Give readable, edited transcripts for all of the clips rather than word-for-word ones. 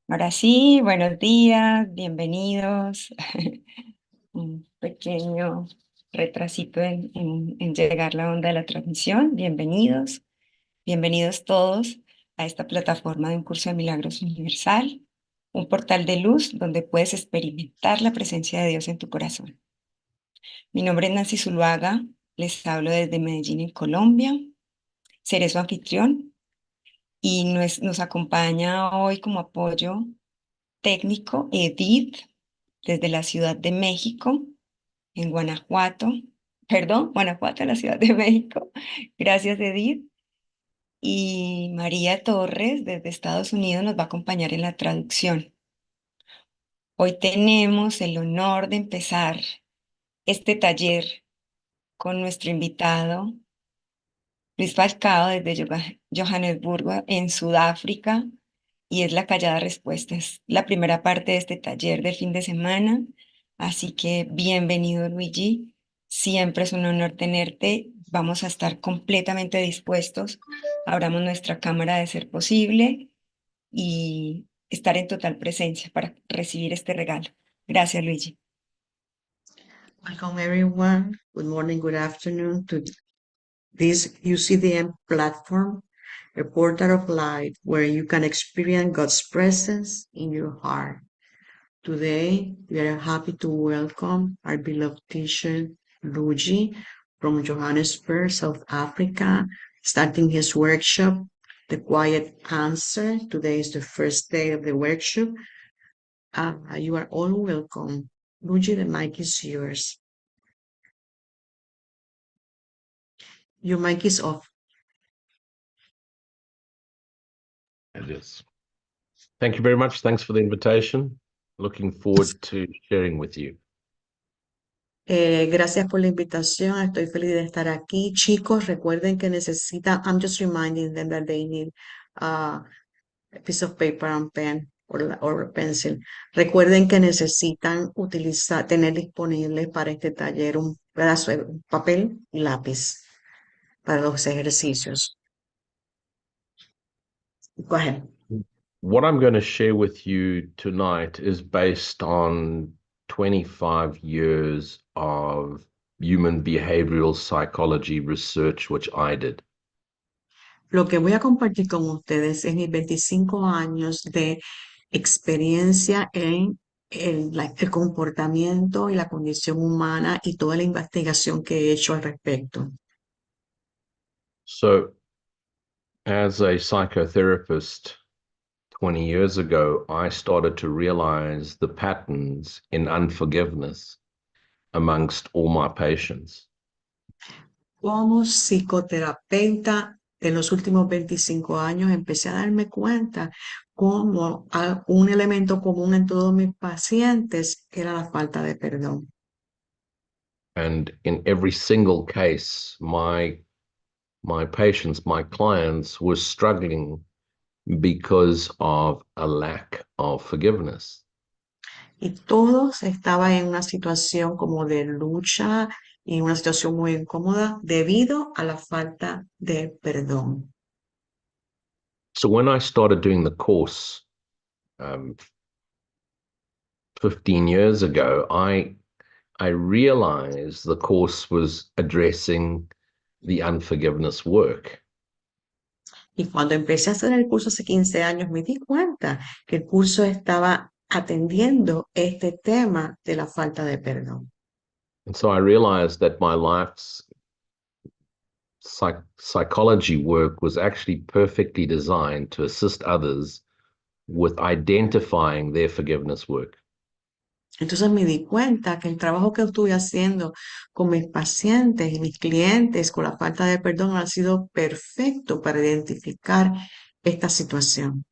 Ahora sí, buenos días, bienvenidos. Un pequeño retrasito en llegar la onda de la transmisión. Bienvenidos, bienvenidos todos a esta plataforma de un curso de Milagros Universal, un portal de luz donde puedes experimentar la presencia de Dios en tu corazón. Mi nombre es Nancy Zuluaga, les hablo desde Medellín, en Colombia. Seré su anfitrión y nos acompaña hoy como apoyo técnico Edith desde la Ciudad de México, en Guanajuato. Perdón, Guanajuato, la Ciudad de México. Gracias, Edith. Y María Torres desde Estados Unidos nos va a acompañar en la traducción. Hoy tenemos el honor de empezar este taller con nuestro invitado Luis Falcao desde Johannesburgo, en Sudáfrica, y es la callada respuesta. Es la primera parte de este taller de fin de semana, así que bienvenido, Luigi. Siempre es un honor tenerte. Vamos a estar completamente dispuestos. Abramos nuestra cámara de ser posible y estar en total presencia para recibir este regalo. Gracias, Luigi. Welcome everyone. Good morning, good afternoon to this UCDM platform, a portal of light where you can experience God's presence in your heart. Today, we are happy to welcome our beloved teacher, Luigi, from Johannesburg, South Africa, starting his workshop, The Quiet Answer. Today is the first day of the workshop. You are all welcome. Luigi, the mic is yours. Your mic is off. It is. Thank you very much. Thanks for the invitation. Looking forward to sharing with you. Gracias por la invitación. Estoy feliz de estar aquí. Chicos, recuerden que necesitan, I'm just reminding them that they need a piece of paper and pen or a pencil. Recuerden que necesitan tener disponible para este taller un pedazo de papel y lápiz para los ejercicios. Go ahead. What I'm going to share with you tonight is based on 25 years of human behavioral psychology research, which I did. Lo que voy a compartir con ustedes es mis 25 años de experiencia en el comportamiento y la condición humana y toda la investigación que he hecho al respecto. So, as a psychotherapist 20 years ago, I started to realize the patterns in unforgiveness amongst all my patients. Como psicoterapeuta en los últimos 25 años empecé a darme cuenta como un elemento común en todos mis pacientes era la falta de perdón. And in every single case, my patients, my clients were struggling because of a lack of forgiveness. Y todos estaban en una situación como de lucha y una situación muy incómoda debido a la falta de perdón. So when I started doing the course 15 years ago, I realized the course was addressing the unforgiveness work. Y cuando empecé a hacer el curso hace 15 años, me di cuenta que el curso estaba atendiendo este tema de la falta de perdón. And so I realized that my life's psychology work was actually perfectly designed to assist others with identifying their forgiveness work. Entonces me di cuenta que el trabajo que estuve haciendo con mis pacientes y mis clientes con la falta de perdón ha sido perfecto para identificar esta situación.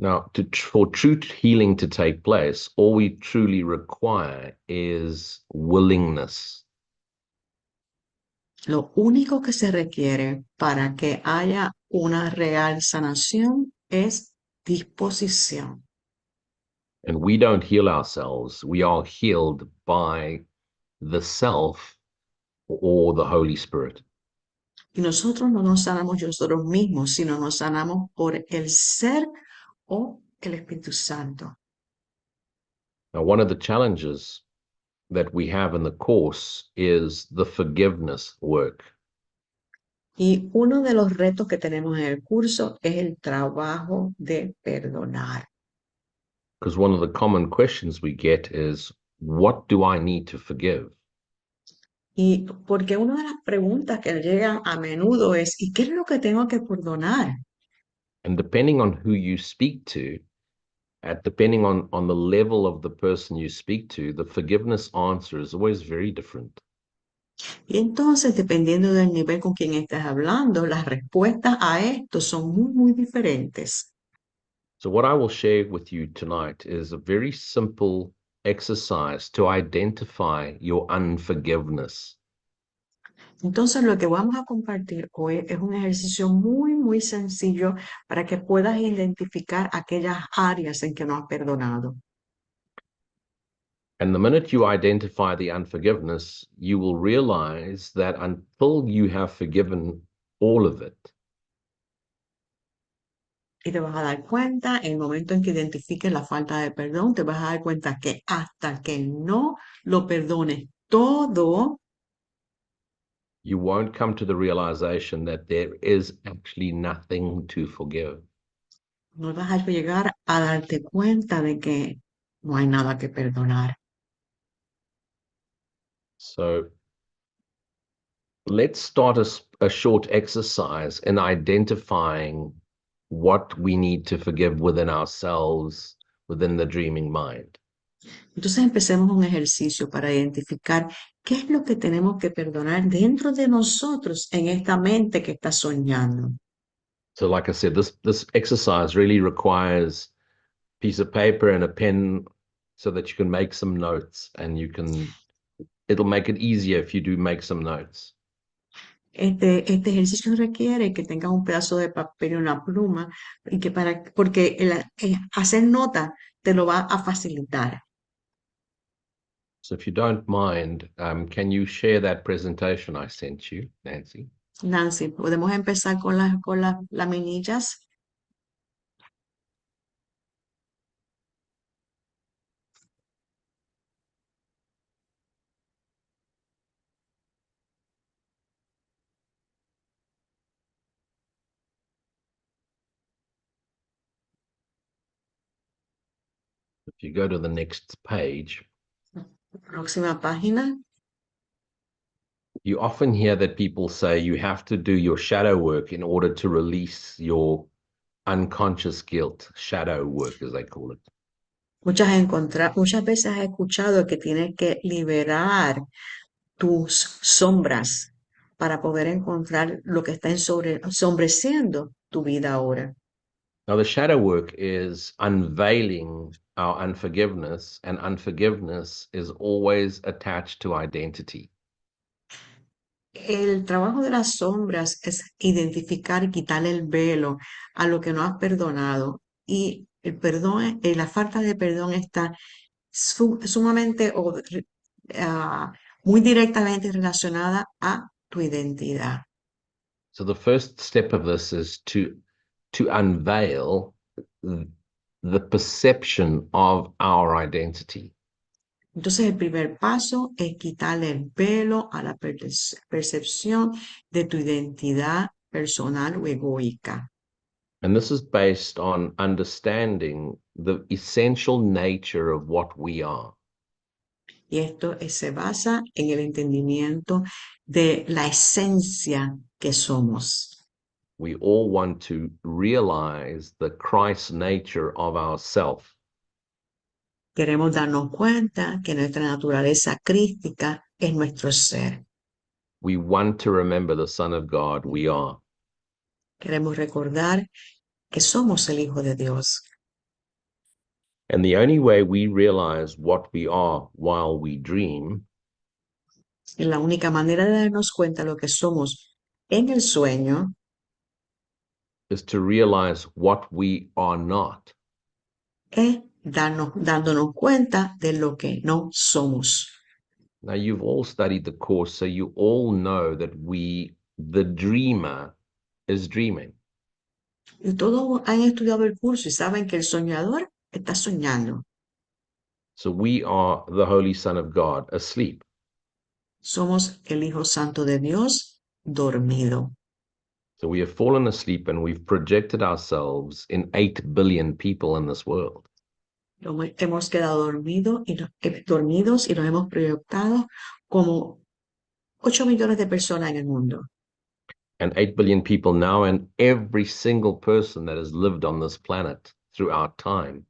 Now, for true healing to take place, all we truly require is willingness. Lo único que se requiere para que haya una real sanación es disposición. And we don't heal ourselves. We are healed by the self or the Holy Spirit. Y nosotros no nos sanamos nosotros mismos, sino nos sanamos por el ser o el Espíritu Santo. Now, one of the challenges that we have in the course is the forgiveness work. Y uno de los retos que tenemos en el curso es el trabajo de perdonar. Because one of the common questions we get is, what do I need to forgive? Y porque una de las preguntas que llegan a menudo es, ¿y qué es lo que tengo que perdonar? And depending on who you speak to, depending on the level of the person you speak to, the forgiveness answer is always very different. Y entonces, dependiendo del nivel con quien estés hablando, las respuestas a esto son muy diferentes. So what I will share with you tonight is a very simple exercise to identify your unforgiveness. Entonces, lo que vamos a compartir hoy es un ejercicio muy sencillo para que puedas identificar aquellas áreas en que no has perdonado. And the minute you identify the unforgiveness, you will realize that until you have forgiven all of it, Y te vas a dar cuenta, en el momento en que identifiques la falta de perdón, te vas a dar cuenta que hasta que no lo perdones todo, you won't come to the realization that there is actually nothing to forgive. no vas a llegar a darte cuenta de que no hay nada que perdonar. So let's start a short exercise in identifying what we need to forgive within ourselves, within the dreaming mind. Entonces empecemos un ejercicio para identificar qué es lo que tenemos que perdonar dentro de nosotros en esta mente que está soñando. So like I said, this exercise really requires a piece of paper and a pen so that you can make some notes, and it'll make it easier if you do make some notes. Este ejercicio requiere que tengas un pedazo de papel y una pluma, y porque hacer nota te lo va a facilitar. So if you don't mind, can you share that presentation I sent you, Nancy? Nancy, ¿podemos empezar con las laminillas? If you go to the next page, Próxima página. you often hear that people say you have to do your shadow work in order to release your unconscious guilt, shadow work, as they call it. Muchas veces has escuchado que tienes que liberar tus sombras para poder encontrar lo que está ensombreciendo tu vida ahora. Now, the shadow work is unveiling our unforgiveness, and unforgiveness is always attached to identity. El trabajo de las sombras es identificar y quitarle el velo a lo que no has perdonado. Y el perdón, la falta de perdón está sumamente muy directamente relacionada a tu identidad. So the first step of this is to unveil the perception of our identity. Entonces, el primer paso es quitarle el velo a la percepción de tu identidad personal o egoica. And this is based on understanding the essential nature of what we are. Y esto se basa en el entendimiento de la esencia que somos. We all want to realize the Christ nature of ourself. Queremos darnos cuenta que nuestra naturaleza crística es nuestro ser. We want to remember the Son of God we are. Queremos recordar que somos el Hijo de Dios. And the only way we realize what we are while we dream Y la única manera de darnos cuenta de lo que somos en el sueño is to realize what we are not. es dándonos cuenta de lo que no somos. Now, you've all studied the course, so you all know that the dreamer, is dreaming. Y todos han estudiado el curso y saben que el soñador está soñando. So we are the Holy Son of God asleep. Somos el Hijo Santo de Dios dormido. So we have fallen asleep and we've projected ourselves in 8 billion people in this world. Hemos quedado dormidos y nos hemos proyectado como 8 millones de personas en el mundo. And 8 billion people now, and every single person that has lived on this planet throughout time.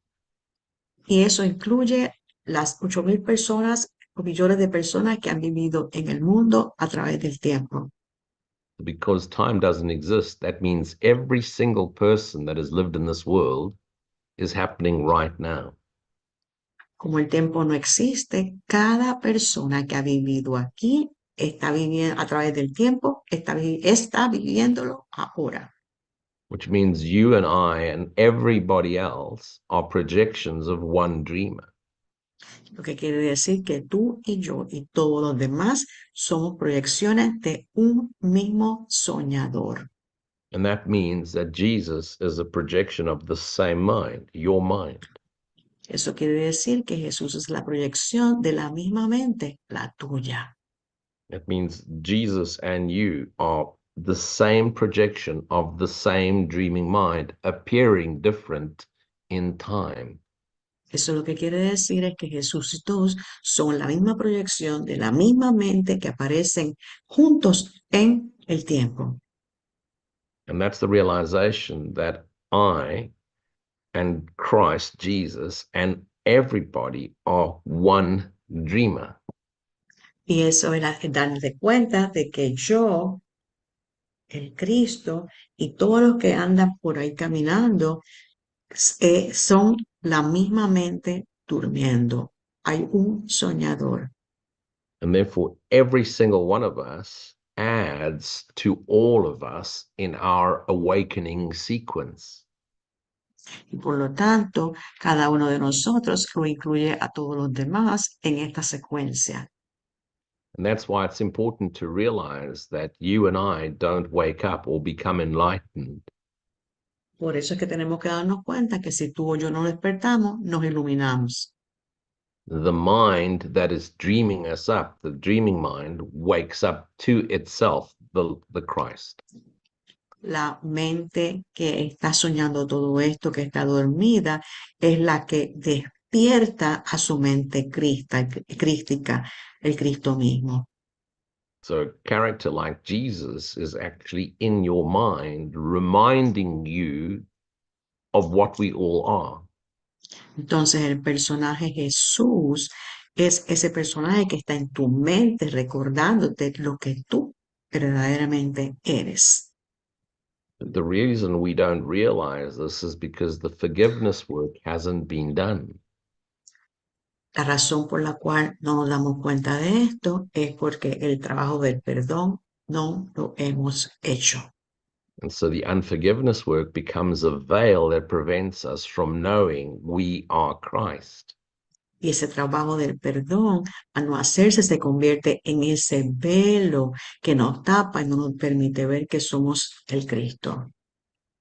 Y eso incluye las 8.000 personas o millones de personas que han vivido en el mundo a través del tiempo. Because time doesn't exist, that means every single person that has lived in this world is happening right now. Como el tiempo no existe, cada persona que ha vivido aquí está viviendo a través del tiempo, está viviéndolo ahora. Which means you and I and everybody else are projections of one dreamer. Lo que quiere decir que tú y yo y todos los demás somos proyecciones de un mismo soñador. And that means that Jesus is a projection of the same mind, your mind. Eso quiere decir que Jesús es la proyección de la misma mente, la tuya. It means Jesus and you are the same projection of the same dreaming mind, appearing different in time. Eso lo que quiere decir es que Jesús y todos son la misma proyección de la misma mente que aparecen juntos en el tiempo. And that's the realization that I and Christ Jesus and everybody are one dreamer. Y eso era darse cuenta de que yo, el Cristo y todos los que andan por ahí caminando son la misma mente durmiendo. Hay un soñador. And therefore, every single one of us adds to all of us in our awakening sequence. Y por lo tanto, cada uno de nosotros lo incluye a todos los demás en esta secuencia. And that's why it's important to realize that you and I don't wake up or become enlightened. Por eso es que tenemos que darnos cuenta que si tú o yo no despertamos, nos iluminamos. The mind that is dreaming us up, the dreaming mind, wakes up to itself, the Christ. La mente que está soñando todo esto, que está dormida, es la que despierta a su mente crística, el Cristo mismo. So a character like Jesus is actually in your mind, reminding you of what we all are. Entonces el personaje Jesús es ese personaje que está en tu mente recordándote lo que tú verdaderamente eres. The reason we don't realize this is because the forgiveness work hasn't been done. La razón por la cual no nos damos cuenta de esto es porque el trabajo del perdón no lo hemos hecho. And so the unforgiveness work becomes a veil that prevents us from knowing we are Christ. Y ese trabajo del perdón, al no hacerse, se convierte en ese velo que nos tapa y no nos permite ver que somos el Cristo.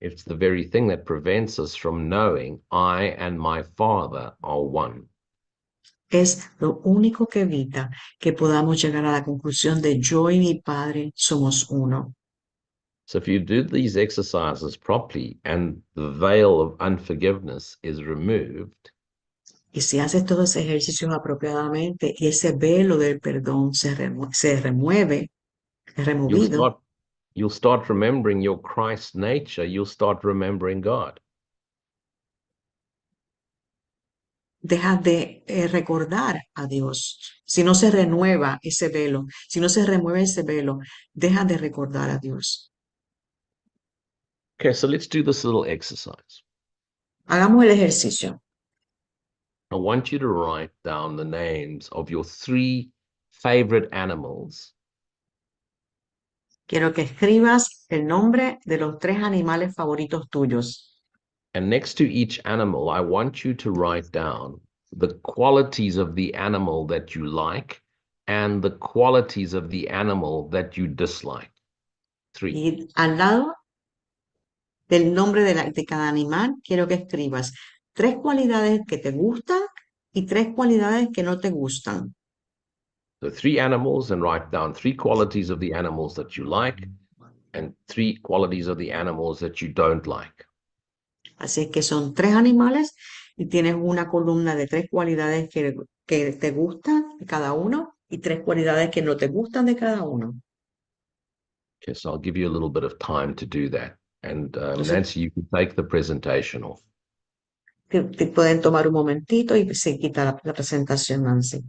It's the very thing that prevents us from knowing I and my Father are one. Es lo único que evita que podamos llegar a la conclusión de yo y mi Padre somos uno. So if you do these exercises properly and the veil of unforgiveness is removed, Y si haces todos esos ejercicios apropiadamente y ese velo del perdón se remueve, es removido, you'll start remembering your Christ nature, you'll start remembering God. dejas de recordar a Dios. Si no se renueva ese velo, si no se remueve ese velo, dejas de recordar a Dios. Okay, so let's do this little exercise. Hagamos el ejercicio. I want you to write down the names of your 3 favorite animals. Quiero que escribas el nombre de los 3 animales favoritos tuyos. And next to each animal, I want you to write down the qualities of the animal that you like and the qualities of the animal that you dislike. 3. Y al lado del nombre de cada animal, quiero que escribas 3 cualidades que te gustan y 3 cualidades que no te gustan. So 3 animals, and write down 3 qualities of the animals that you like and 3 qualities of the animals that you don't like. Así es que son 3 animales y tienes una columna de 3 cualidades que te gustan de cada uno y 3 cualidades que no te gustan de cada uno. Okay, so I'll give you a little bit of time to do that. And Entonces, Nancy, you can take the presentation off. te pueden tomar un momentito y se quita la presentación, Nancy.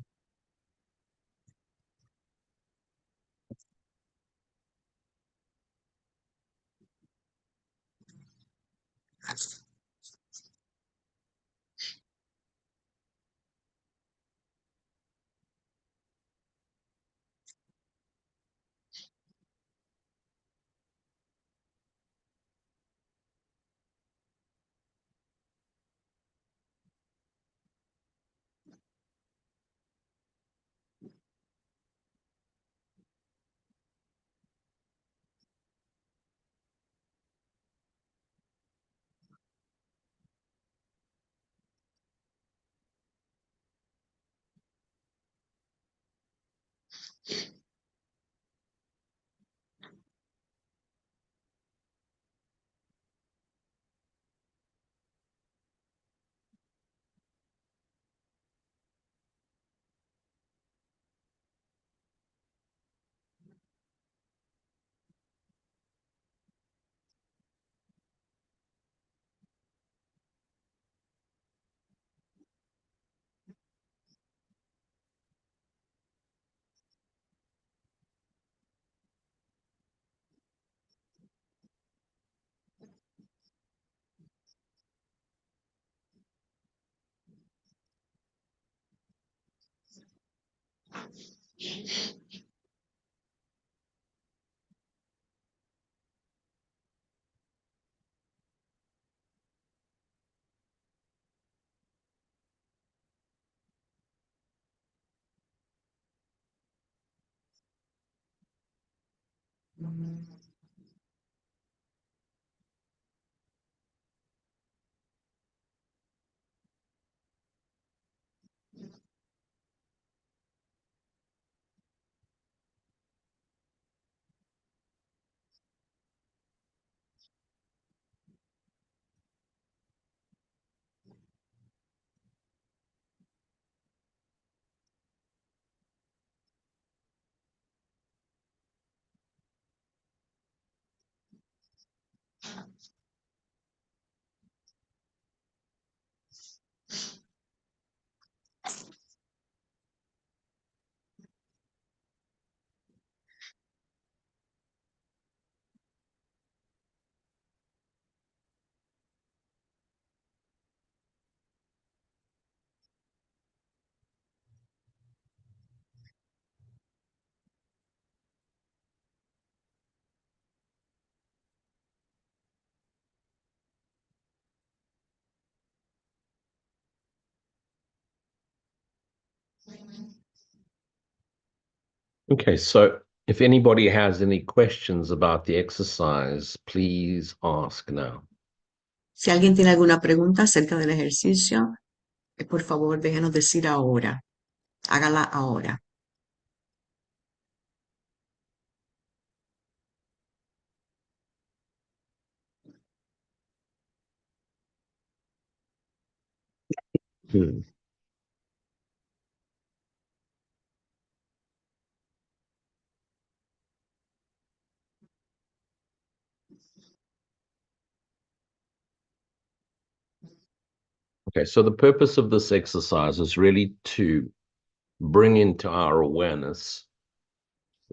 Okay, so if anybody has any questions about the exercise, please ask now. Si alguien tiene alguna pregunta acerca del ejercicio, por favor, déjenos decir ahora. Hágala ahora. Okay, so the purpose of this exercise is really to bring into our awareness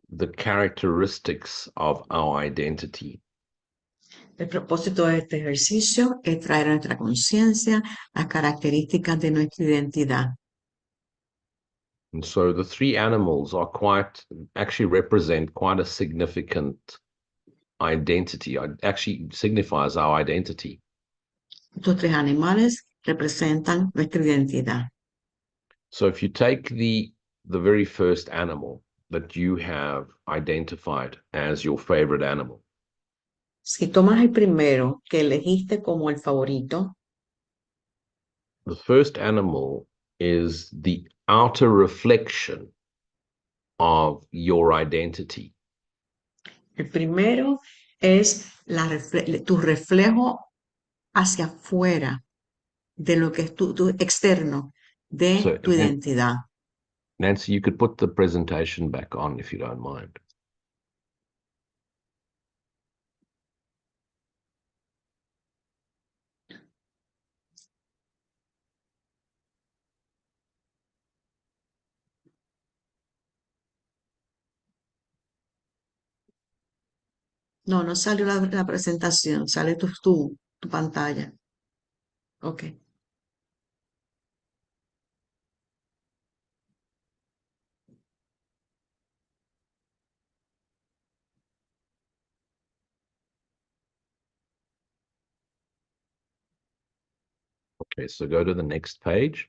the characteristics of our identity. El propósito de este ejercicio es traer a nuestra conciencia las características de nuestra identidad. And so the 3 animals are actually represent quite a significant identity. It actually signifies our identity. Estos tres animales representan nuestra identidad. So if you take the very first animal that you have identified as your favorite animal, Si tomas el primero que elegiste como el favorito, the first animal is the outer reflection of your identity. el primero es tu reflejo hacia afuera de lo que es tu externo, de So, tu identidad. Nancy, you could put the presentation back on if you don't mind. No, no salió la presentación, sale tu pantalla. Ok. Okay, so go to the next page.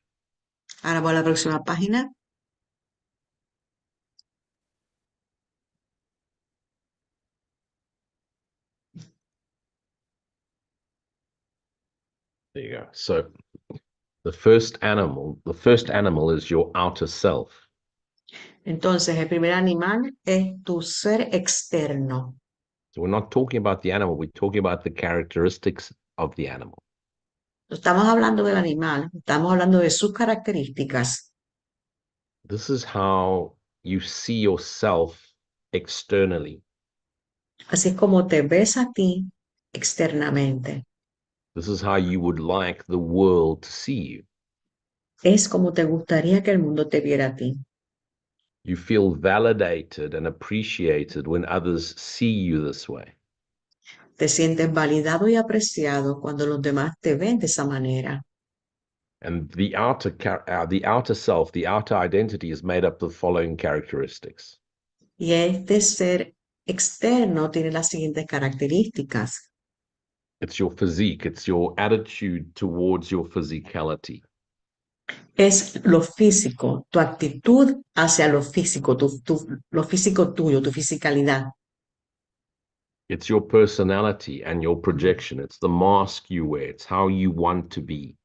Ahora voy a la próxima página. There you go. So the first animal is your outer self. Entonces, el primer animal es tu ser externo. So we're not talking about the animal, we're talking about the characteristics of the animal. No estamos hablando del animal, estamos hablando de sus características. This is how you see yourself externally. Así es como te ves a ti externamente. This is how you would like the world to see you. Es como te gustaría que el mundo te viera a ti. You feel validated and appreciated when others see you this way. Te sientes validado y apreciado cuando los demás te ven de esa manera. And the outer self, the outer identity is made up of the following characteristics. Y este ser externo tiene las siguientes características. It's your physique, it's your attitude towards your physicality. Es lo físico, tu actitud hacia lo físico, lo físico tuyo, tu fisicalidad. It's your personality and your projection. It's the mask you wear. It's how you want to be.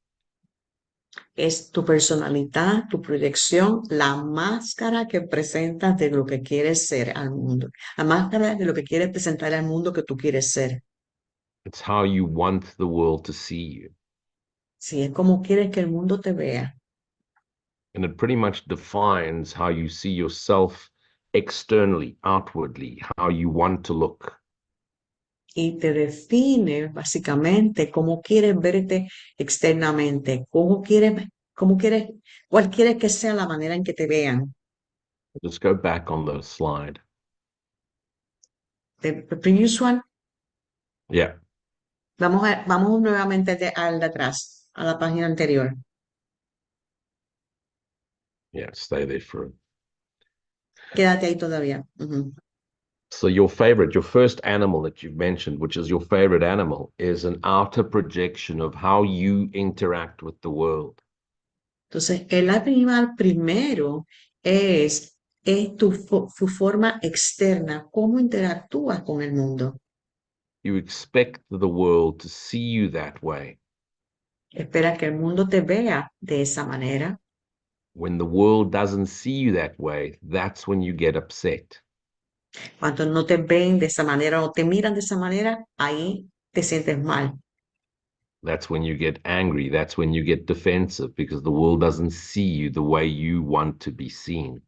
Es tu personalidad, tu proyección, la máscara que presentas de lo que quieres ser al mundo. La máscara de lo que quieres presentar al mundo que tú quieres ser. It's how you want the world to see you. Si es como quieres que el mundo te vea. And it pretty much defines how you see yourself externally, outwardly, how you want to look. Y te define básicamente cómo quieres verte externamente, cuál quieres que sea la manera en que te vean. Just go back on the slide. The previous one, Yeah. vamos nuevamente al de atrás, a la página anterior. Yeah, stay there for Quédate ahí todavía. Ujú. So your first animal that you've mentioned, which is your favorite animal, is an outer projection of how you interact with the world. Entonces, el animal primero es tu forma externa, cómo interactúas con el mundo. You expect the world to see you that way. Espera que el mundo te vea de esa manera. When the world doesn't see you that way, that's when you get upset. Cuando no te ven de esa manera o te miran de esa manera, ahí te sientes mal. That's when you get angry. That's when you get defensive because the world doesn't see you the way you want to be seen.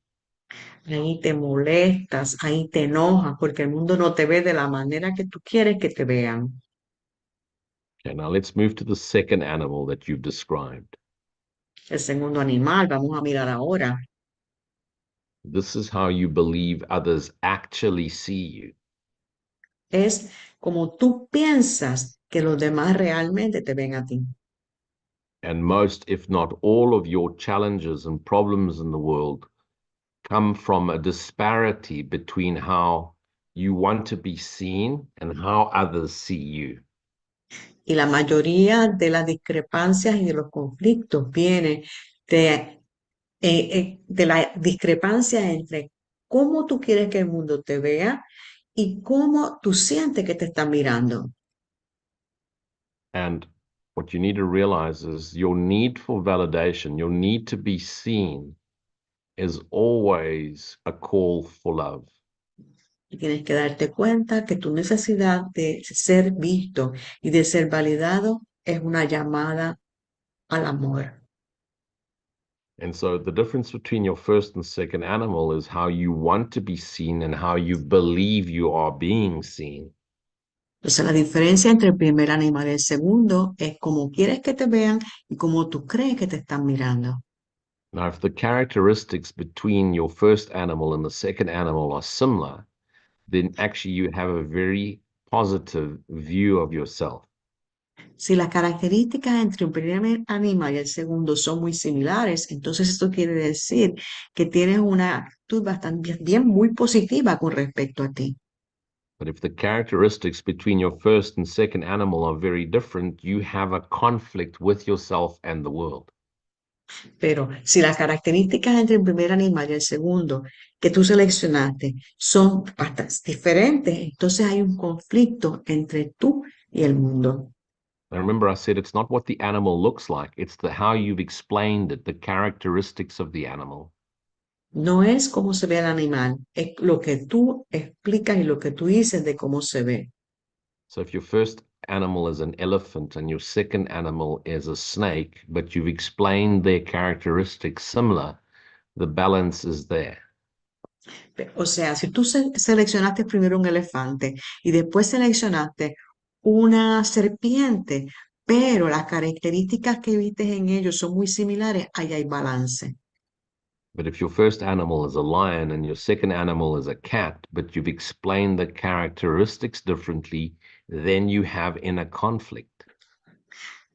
Ahí te molestas, ahí te enojas porque el mundo no te ve de la manera que tú quieres que te vean. Okay, now let's move to the second animal that you've described. El segundo animal, vamos a mirar ahora. This is how you believe others actually see you. Es como tú piensas que los demás realmente te ven a ti. And most, if not all, of your challenges and problems in the world come from a disparity between how you want to be seen and how others see you. Y la mayoría de las discrepancias y de los conflictos viene de la discrepancia entre cómo tú quieres que el mundo te vea y cómo tú sientes que te están mirando. And what you need to realize is your need for validation, your need to be seen, is always a call for love. Y tienes que darte cuenta que tu necesidad de ser visto y de ser validado es una llamada al amor. And so the difference between your first and second animal is how you want to be seen and how you believe you are being seen. Entonces, la diferencia entre el primer animal y el segundo es cómo quieres que te vean y cómo tú crees que te están mirando. Now, if the characteristics between your first animal and the second animal are similar, then actually you have a very positive view of yourself. Si las características entre un primer animal y el segundo son muy similares, entonces esto quiere decir que tienes una actitud bastante bien, muy positiva con respecto a ti. But if the characteristics between your first and second animal are very different, you have a conflict with yourself and the world. Pero si las características entre el primer animal y el segundo que tú seleccionaste son bastante diferentes, entonces hay un conflicto entre tú y el mundo. Now remember, I said it's not what the animal looks like, it's the how you've explained it, the characteristics of the animal. No es cómo se ve el animal, es lo que tú explicas y lo que tú dices de cómo se ve. So if your first animal is an elephant and your second animal is a snake, but you've explained their characteristics similar, the balance is there. O sea, si tú seleccionaste primero un elefante y después seleccionaste una serpiente, pero las características que viste en ellos son muy similares, ahí hay balance. But if your first animal is a lion and your second animal is a cat, but you've explained the characteristics differently, then you have inner conflict.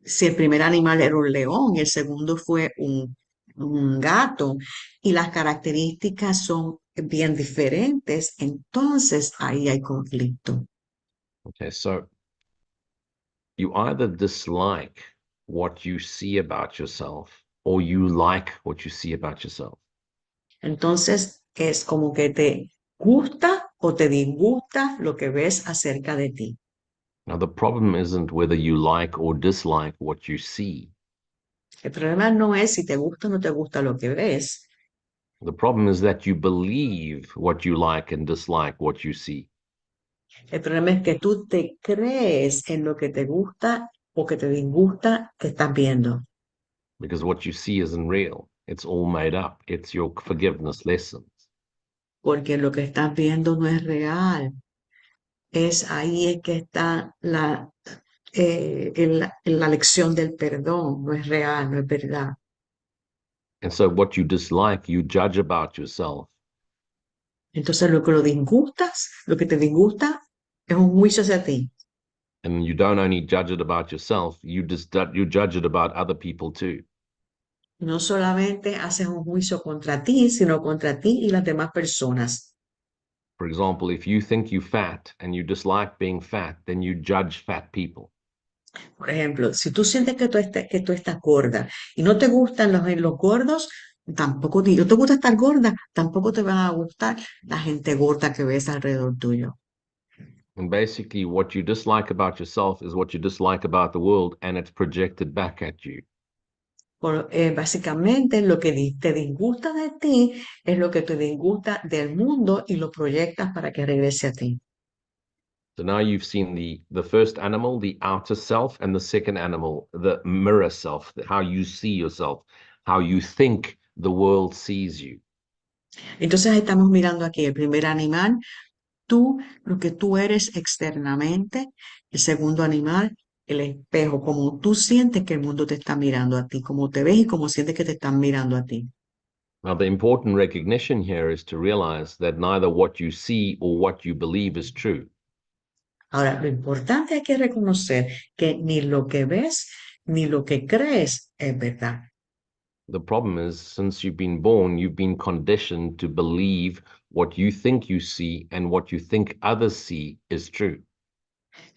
Si el primer animal era un león y el segundo fue un gato y las características son bien diferentes, entonces ahí hay conflicto. Okay, so you either dislike what you see about yourself or you like what you see about yourself. Entonces es como que te gusta o te disgusta lo que ves acerca de ti. Now, the problem isn't whether you like or dislike what you see. El problema no es si te gusta o no te gusta lo que ves. The problem is that you believe what you like and dislike what you see. El problema es que tú te crees en lo que te gusta o que te disgusta que estás viendo. Because what you see isn't real. It's all made up. It's your forgiveness lessons. Porque lo que estás viendo no es real. Es ahí es que está la lección del perdón. No es real, no es verdad. And so what you dislike, you judge about yourself. Entonces lo que te disgusta es un juicio hacia ti. And you don't only judge it about yourself, you judge it about other people too. No solamente haces un juicio contra ti, sino contra ti y las demás personas. For example, if you think you're fat and you dislike being fat, then you judge fat people. Por ejemplo, si tú sientes que tú estás gorda y no te gustan los gordos, tampoco no te gusta estar gorda, tampoco te van a gustar la gente gorda que ves alrededor tuyo. And basically, what you dislike about yourself is what you dislike about the world, and it's projected back at you. Básicamente, lo que te disgusta de ti es lo que te disgusta del mundo y lo proyectas para que regrese a ti. So now you've seen the first animal, the outer self, and the second animal, the mirror self, how you see yourself, how you think the world sees you. Entonces, ahí estamos mirando aquí el primer animal, lo que tú eres externamente, el segundo animal, el espejo, como tú sientes que el mundo te está mirando a ti, como te ves y como sientes que te están mirando a ti. Now, the important recognition here is to realize that neither what you see or what you believe is true. Ahora, lo importante es que reconocer que ni lo que ves ni lo que crees es verdad. The problem is, since you've been born, you've been conditioned to believe what you think you see and what you think others see is true.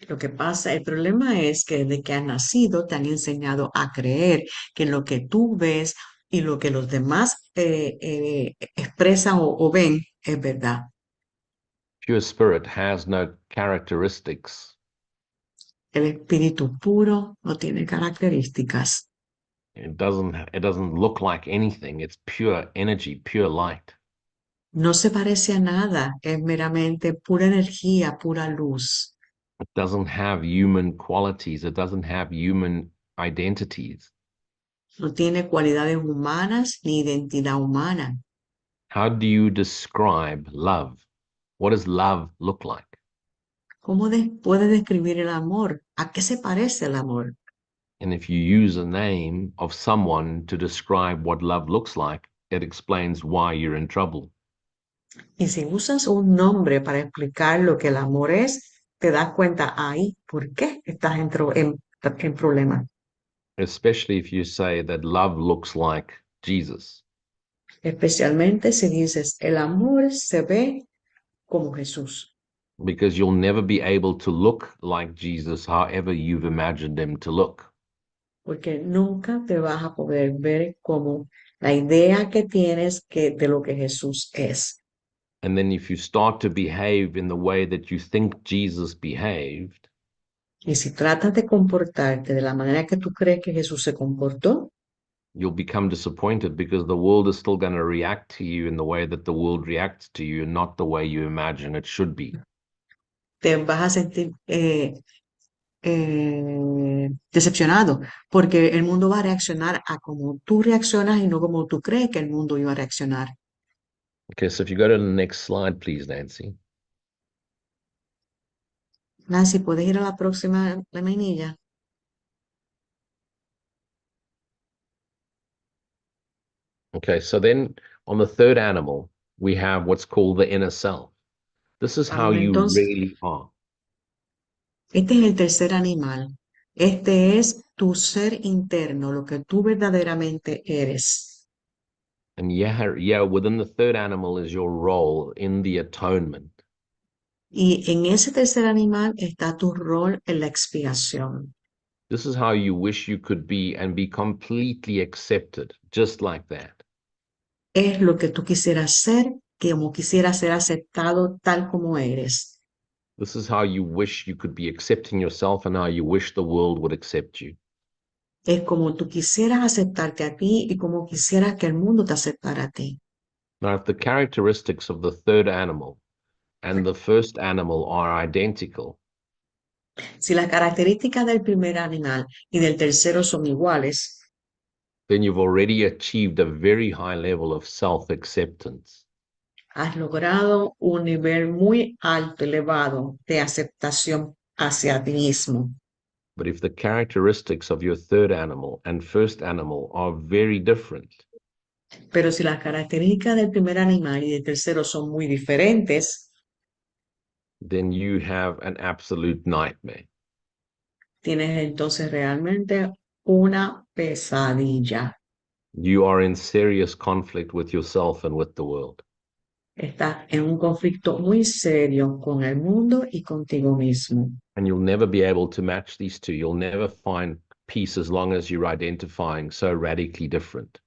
Lo que pasa, el problema es que desde que has nacido te han enseñado a creer que lo que tú ves y lo que los demás expresan o ven es verdad. Pure spirit has no characteristics. El espíritu puro no tiene características, It doesn't look like anything. It's pure energy, pure light. no se parece a nada, es meramente pura energía, pura luz. It doesn't have human qualities. It doesn't have human identities. No tiene cualidades humanas ni identidad humana. How do you describe love? What does love look like? ¿Cómo puede describir el amor? ¿A qué se parece el amor? And if you use a name of someone to describe what love looks like, it explains why you're in trouble. Y si usas un nombre para explicar lo que el amor es, te das cuenta ahí por qué estás en problemas. Especially if you say that love looks like Jesus. Especialmente si dices, el amor se ve como Jesús. Because you'll never be able to look like Jesus however you've imagined him to look. Porque nunca te vas a poder ver como la idea que tienes de lo que Jesús es. And then if you start to behave in the way that you think Jesus behaved, Y si tratas de comportarte de la manera que tú crees que Jesús se comportó, you'll become disappointed because the world is still going to react to you in the way that the world reacts to you, and not the way you imagine it should be. te vas a sentir decepcionado, porque el mundo va a reaccionar a como tú reaccionas y no como tú crees que el mundo iba a reaccionar. Okay, so if you go to the next slide, please, Nancy. Nancy, ¿puedes ir a la próxima laminilla? Okay, so then on the third animal, we have what's called the inner self. This is how Vamos you entonces, really are. este es el tercer animal. Este es tu ser interno, lo que tú verdaderamente eres. And yeah, within the third animal is your role in the atonement. Y en ese tercer animal está tu rol en la expiación. This is how you wish you could be and be completely accepted, just like that. Es lo que tú quisieras ser, como quisieras ser aceptado tal como eres. This is how you wish you could be accepting yourself and how you wish the world would accept you. Es como tú quisieras aceptarte a ti y como quisieras que el mundo te aceptara a ti. Now, if the characteristics of the third animal and the first animal are identical, Si las características del primer animal y del tercero son iguales, then you've already achieved a very high level of self-acceptance. has logrado un nivel muy alto, elevado de aceptación hacia ti mismo. But if the characteristics of your third animal and first animal are very different, Pero si las características del primer animal y del tercero son muy diferentes, then you have an absolute nightmare. tienes entonces realmente una pesadilla. You are in serious conflict with yourself and with the world. Estás en un conflicto muy serio con el mundo y contigo mismo. And you'll never be able to match these two. You'll never find peace as long as you're identifying so radically different.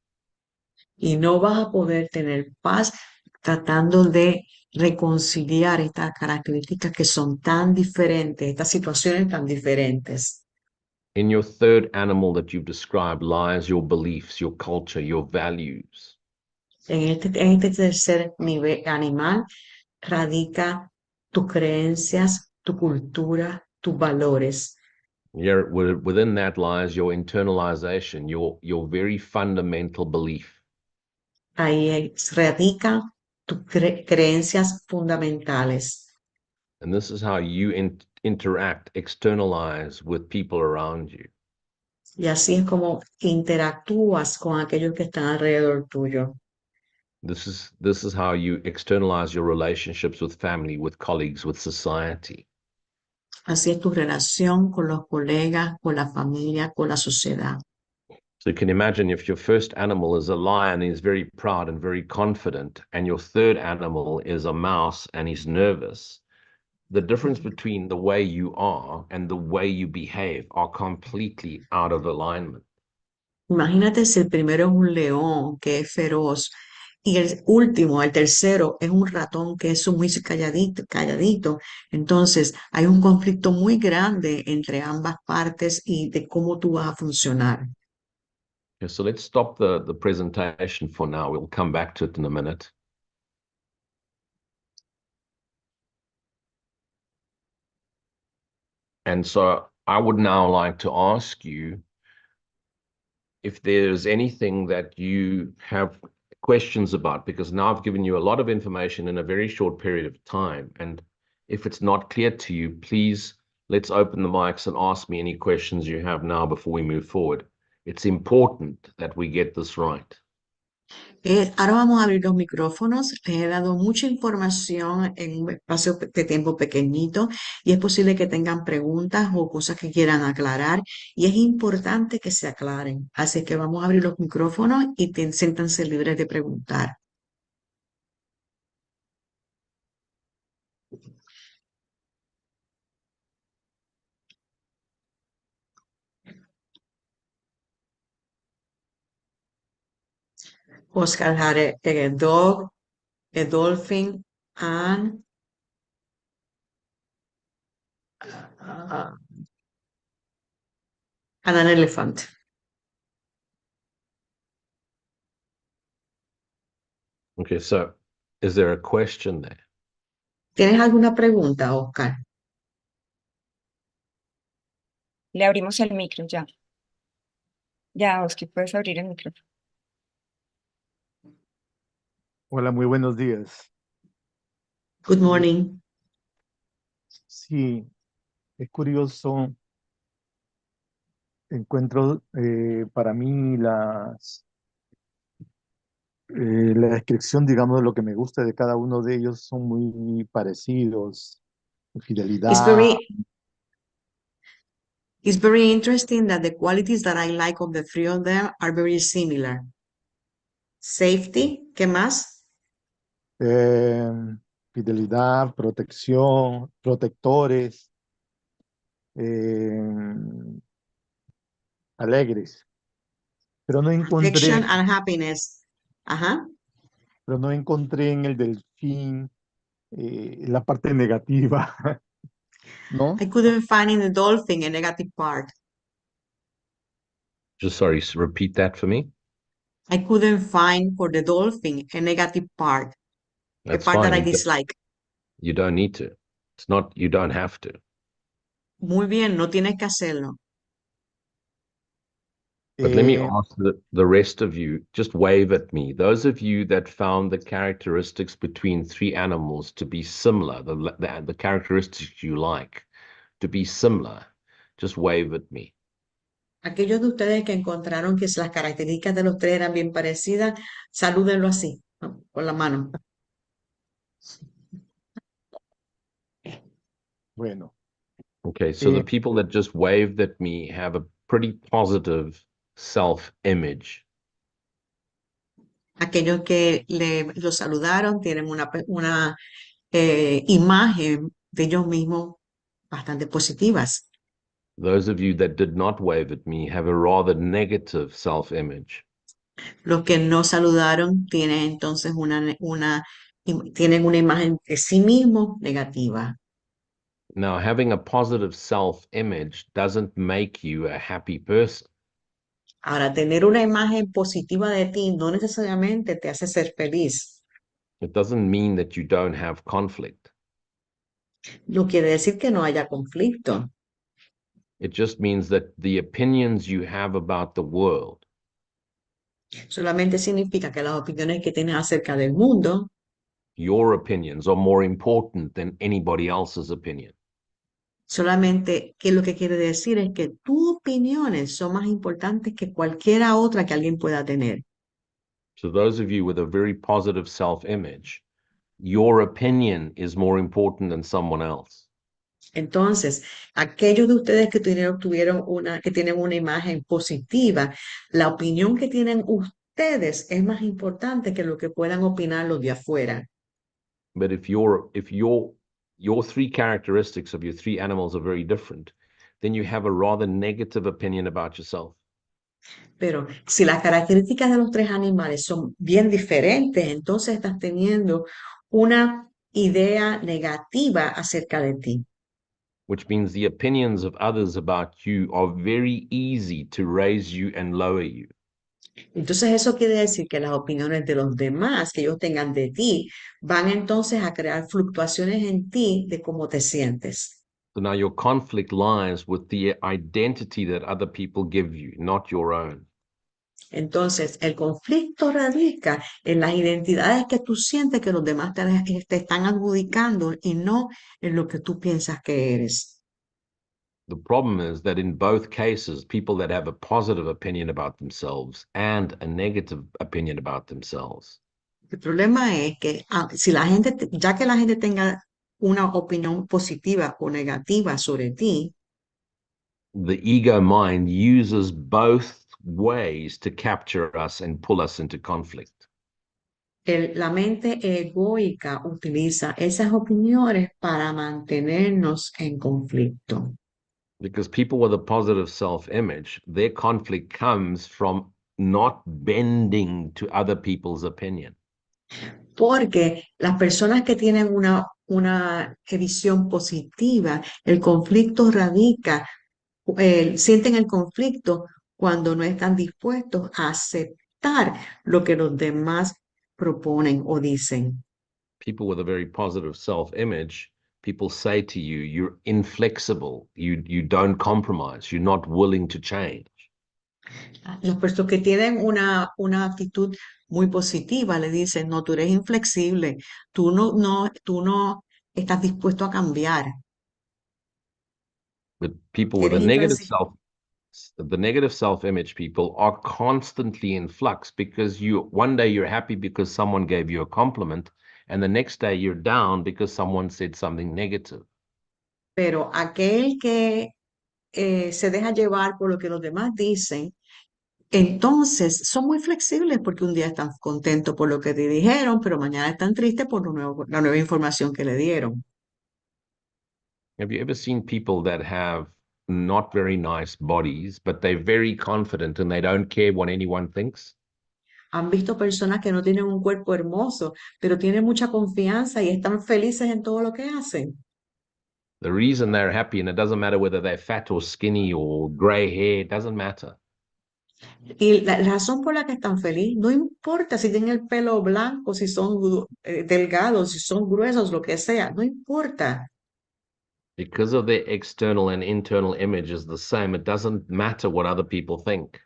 Y no vas a poder tener paz tratando de reconciliar estas características que son tan diferentes, estas situaciones tan diferentes. In your third animal that you've described lies your beliefs, your culture, your values. En este tercer nivel animal radica tus creencias, tu cultura, tus valores. Within that lies your internalization, your very fundamental belief. Ahí radica tus creencias fundamentales. And this is how you interact, externalize with people around you. Y así es como interactúas con aquellos que están alrededor tuyo. This is how you externalize your relationships with family, with colleagues, with society. Así es tu relación con los colegas, con la familia, con la sociedad. So you can imagine if your first animal is a lion, he's very proud and very confident, and your third animal is a mouse and he's nervous, the difference between the way you are and the way you behave are completely out of alignment. Imagínate si el primero es un león que es feroz y el último, el tercero, es un ratón que es muy calladito, calladito. Entonces, hay un conflicto muy grande entre ambas partes y de cómo tú vas a funcionar. Okay, so let's stop the presentation for now. We'll come back to it in a minute. And so I would now like to ask you if there's anything that you have questions about, because now I've given you a lot of information in a very short period of time. And if it's not clear to you, please, let's open the mics and ask me any questions you have now before we move forward. It's important that we get this right. Ahora vamos a abrir los micrófonos. Les he dado mucha información en un espacio de tiempo pequeñito y es posible que tengan preguntas o cosas que quieran aclarar y es importante que se aclaren. Así que vamos a abrir los micrófonos y siéntanse libres de preguntar. Oscar had a dog, a dolphin, and an elephant. Okay, so is there a question there? ¿Tienes alguna pregunta, Oscar? Le abrimos el micro ya. Ya, Oscar, puedes abrir el micrófono. Hola, muy buenos días. Good morning. Sí, es curioso. Encuentro para mí la descripción, digamos, de lo que me gusta de cada uno de ellos son muy parecidos. Fidelidad. It's very interesting that the qualities that I like of the three of them are very similar. Safety, ¿qué más? Fidelidad, protección, protectores, alegres. Pero no Affection encontré, and happiness. Ajá. pero no encontré en el delfín la parte negativa, ¿no? I couldn't find in the dolphin a negative part. Just sorry, repeat that for me. I couldn't find for the dolphin a negative part, That's a part fine. that I dislike. You don't need to. It's not, you don't have to. Muy bien, no tienes que hacerlo. But let me ask the rest of you, just wave at me. Those of you that found the characteristics between three animals to be similar, the characteristics you like to be similar, just wave at me. Aquellos de ustedes que encontraron que las características de los tres eran bien parecidas, salúdenlo así, ¿no? Con la mano. Bueno. Okay, so the people that just waved at me have a pretty positive self-image. Aquellos que los saludaron tienen una imagen de ellos mismos bastante positivas. Those of you that did not wave at me have a rather negative self-image. Los que no saludaron tienen entonces tienen una imagen de sí mismos negativa. Now, having a positive self-image doesn't make you a happy person. Ahora, tener una imagen positiva de ti no necesariamente te hace ser feliz. It doesn't mean that you don't have conflict. No quiere decir que no haya conflicto. It just means that the opinions you have about the world Solamente significa que las opiniones que tienes acerca del mundo, your opinions are more important than anybody else's opinion. solamente que lo que quiere decir es que tus opiniones son más importantes que cualquiera otra que alguien pueda tener. So those of you with a very positive self-image, your opinion is more important than someone else. Entonces, aquellos de ustedes que que tienen una imagen positiva, la opinión que tienen ustedes es más importante que lo que puedan opinar los de afuera. But if your your three characteristics of your three animals are very different, then you have a rather negative opinion about yourself. Pero si las características de los tres animales son bien diferentes, entonces estás teniendo una idea negativa acerca de ti. Which means the opinions of others about you are very easy to raise you and lower you. Entonces eso quiere decir que las opiniones de los demás que ellos tengan de ti van entonces a crear fluctuaciones en ti de cómo te sientes. So now your conflict lies with the identity that other people give you, not your own. Entonces el conflicto radica en las identidades que tú sientes que los demás te están adjudicando y no en lo que tú piensas que eres. The problem is that in both cases, people that have a positive opinion about themselves and a negative opinion about themselves, El problema es que si la gente, ya que la gente tenga una opinión positiva o negativa sobre ti, the ego mind uses both ways to capture us and pull us into conflict. la mente egoica utiliza esas opiniones para mantenernos en conflicto. Because people with a positive self-image, their conflict comes from not bending to other people's opinion. Porque las personas que tienen una visión positiva, el conflicto radica, sienten el conflicto cuando no están dispuestos a aceptar lo que los demás proponen o dicen. People with a very positive self-image, people say to you, you're inflexible, you don't compromise, you're not willing to change. Las personas que tienen una actitud muy positiva le dicen, no, tú eres inflexible, tú no estás dispuesto a cambiar, But people with a eres negative intransigente. the negative self-image people are constantly in flux because one day you're happy because someone gave you a compliment, and the next day you're down because someone said something negative. Pero aquel que se deja llevar por lo que los demás dicen, entonces son muy flexibles porque un día están contentos por lo que te dijeron, pero mañana están tristes por la nueva información que le dieron. Have you ever seen people that have not very nice bodies, but they're very confident and they don't care what anyone thinks? Han visto personas que no tienen un cuerpo hermoso, pero tienen mucha confianza y están felices en todo lo que hacen. The reason they're happy, and it doesn't matter whether they're fat or skinny or gray hair, it doesn't matter. Y la razón por la que están felices, no importa si tienen el pelo blanco, si son delgados, si son gruesos, lo que sea, no importa. Because of their external and internal image is the same, it doesn't matter what other people think.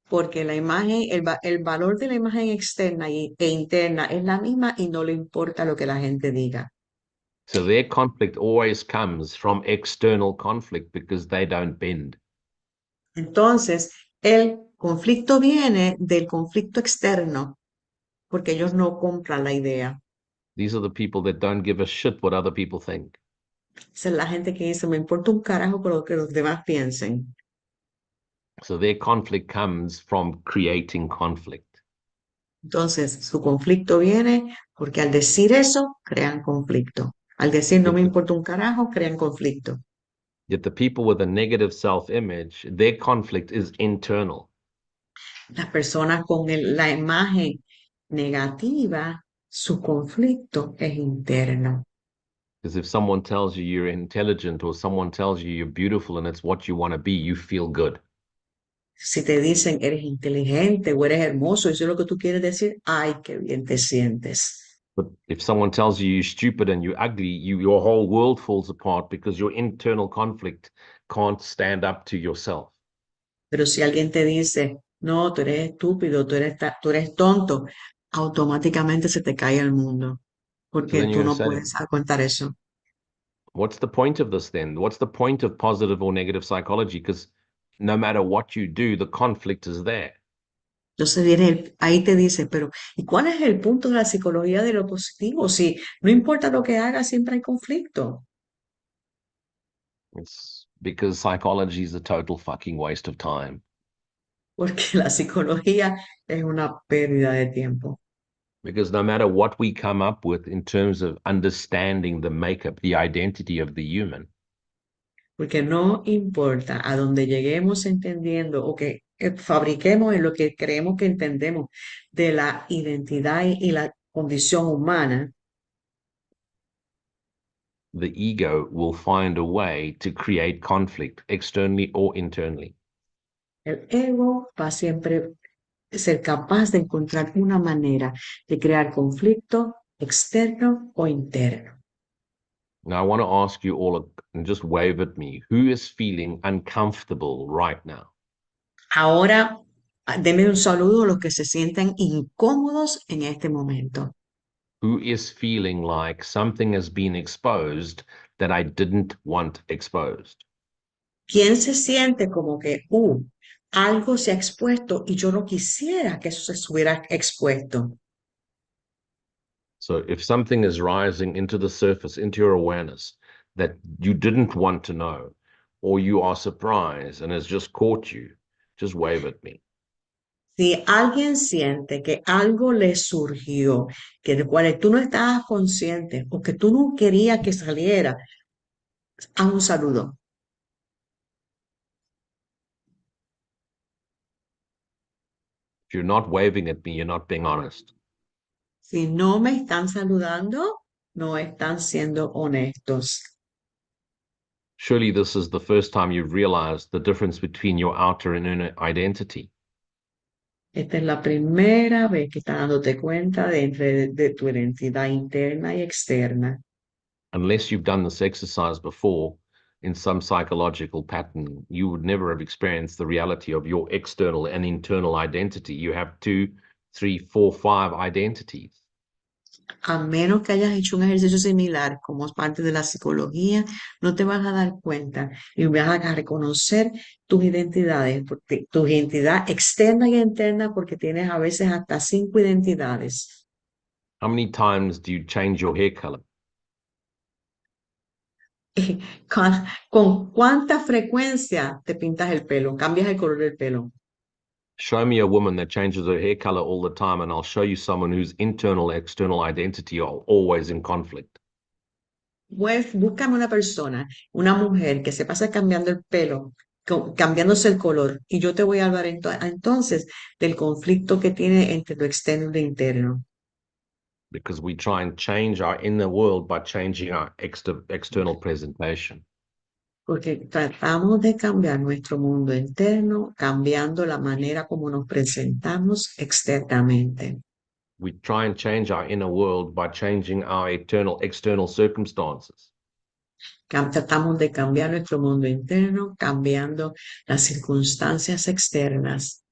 Porque la imagen, el valor de la imagen externa e interna es la misma y no le importa lo que la gente diga. So their conflict always comes from external conflict because they don't bend. Entonces, el conflicto viene del conflicto externo, porque ellos no compran la idea. These are the people that don't give a shit what other people think. Esa es la gente que dice, me importa un carajo por lo que los demás piensen. So their conflict comes from creating conflict. Entonces, su conflicto viene porque al decir eso, crean conflicto. Al decir no me importa un carajo, crean conflicto. Yet the people with a negative self-image, their conflict is internal. Las personas con la imagen negativa, su conflicto es interno. Because if someone tells you you're intelligent or someone tells you you're beautiful and it's what you want to be, you feel good. Si te dicen eres inteligente o eres hermoso, eso es lo que tú quieres decir, ay, qué bien te sientes. But if someone tells you you're stupid and you're ugly, your whole world falls apart because your internal conflict can't stand up to yourself. Pero si alguien te dice, no, tú eres estúpido, tú eres tonto, automáticamente se te cae el mundo, So porque then you're tú going to no say, puedes aguantar eso. what's the point of this then? What's the point of positive or negative psychology? Because no matter what you do, the conflict is there. Entonces viene ahí te dice, pero ¿y cuál es el punto de la psicología de lo positivo? Si no importa lo que hagas, siempre hay conflicto. It's because psychology is a total fucking waste of time. Porque la psicología es una pérdida de tiempo. Because no matter what we come up with in terms of understanding the makeup, the identity of the human, Porque no importa a donde lleguemos entendiendo o que fabriquemos en lo que creemos que entendemos de la identidad y la condición humana, the ego will find a way to create conflict externally or internally. el ego va a siempre ser capaz de encontrar una manera de crear conflicto externo o interno. Now, I want to ask you all, and just wave at me, who is feeling uncomfortable right now? Ahora, denme un saludo a los que se sienten incómodos en este momento. Who is feeling like something has been exposed that I didn't want exposed? ¿Quién se siente como que, algo se ha expuesto y yo no quisiera que eso se hubiera expuesto? So if something is rising into the surface, into your awareness that you didn't want to know, or you are surprised and has just caught you, just wave at me. Si alguien siente que algo le surgió, que de cual tú no estabas consciente o que tú no querías que saliera, haz un saludo. If you're not waving at me, you're not being honest. Si no me están saludando, no están siendo honestos. Surely this is the first time you've realized the difference between your outer and inner identity. Esta es la primera vez que estás dándote cuenta de tu identidad interna y externa. Unless you've done this exercise before in some psychological pattern, you would never have experienced the reality of your external and internal identity. You have 2, 3, 4, 5 identities. A menos que hayas hecho un ejercicio similar como parte de la psicología, no te vas a dar cuenta y vas a reconocer tus identidades, tu identidad externa y interna, porque tienes a veces hasta 5 identidades. How many times do you change your hair color? ¿Con cuánta frecuencia te pintas el pelo? Cambias el color del pelo. Show me a woman that changes her hair color all the time, and I'll show you someone whose internal and external identity are always in conflict. Pues búscame una persona, una mujer que se pasa cambiando el pelo, cambiándose el color, y yo te voy a hablar entonces del conflicto que tiene entre lo externo y lo interno. Because we try and change our inner world by changing our external presentation. Porque tratamos de cambiar nuestro mundo interno, cambiando la manera como nos presentamos externamente. We try and change our inner world by changing our external circumstances. Tratamos de cambiar nuestro mundo interno, cambiando las circunstancias externas.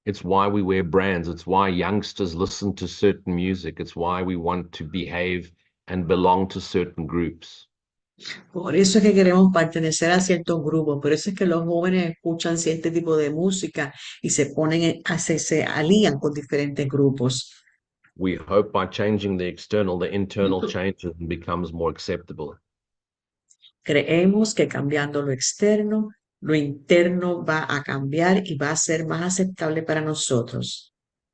It's why we wear brands. It's why youngsters listen to certain music. It's why we want to behave and belong to certain groups. Por eso es que queremos pertenecer a ciertos grupos, por eso es que los jóvenes escuchan cierto tipo de música y se ponen, se alían con diferentes grupos. We hope by changing the external, the internal changes and becomes more acceptable. Creemos que cambiando lo externo, lo interno va a cambiar y va a ser más aceptable para nosotros.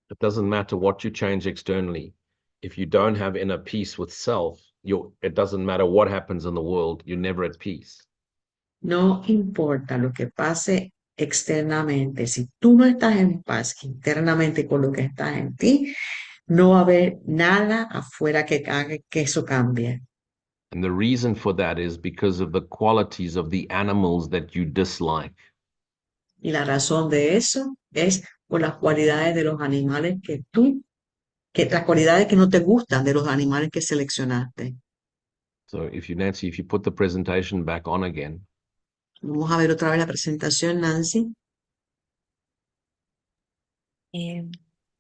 It doesn't matter what you change externally. If you don't have inner peace with self, it doesn't matter what happens in the world, you're never at peace. No importa lo que pase externamente, si tú no estás en paz internamente con lo que está en ti, no va a haber nada afuera que haga que eso cambie. And the reason for that is because of the qualities of the animals that you dislike. Y la razón de eso es por las cualidades de los animales las cualidades que no te gustan de los animales que seleccionaste. So Nancy, if you put the presentation back on again. Vamos a ver otra vez la presentación, Nancy.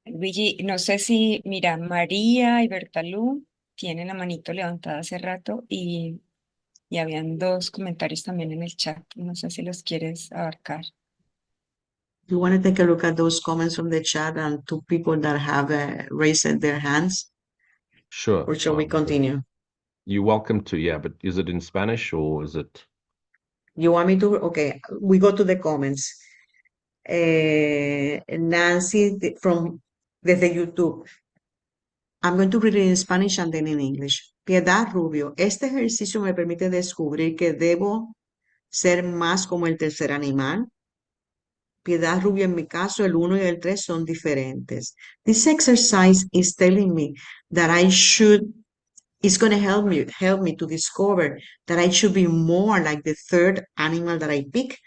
Luigi, no sé si, mira, María y Bertalú tienen la manito levantada hace rato y habían 2 comentarios también en el chat. No sé si los quieres abarcar. You want to take a look at those comments from the chat and 2 people that have raised their hands? Sure. Or shall we continue? You're welcome to, yeah, but is it in Spanish or is it? You want me to? Okay, we go to the comments. Nancy desde YouTube. I'm going to read it in Spanish and then in English. Piedad Rubio, este ejercicio me permite descubrir que debo ser más como el tercer animal. Piedad Rubio, en mi caso, el 1 y el 3 son diferentes. This exercise is telling me that it's going to help me to discover that I should be more like the third animal that I pick,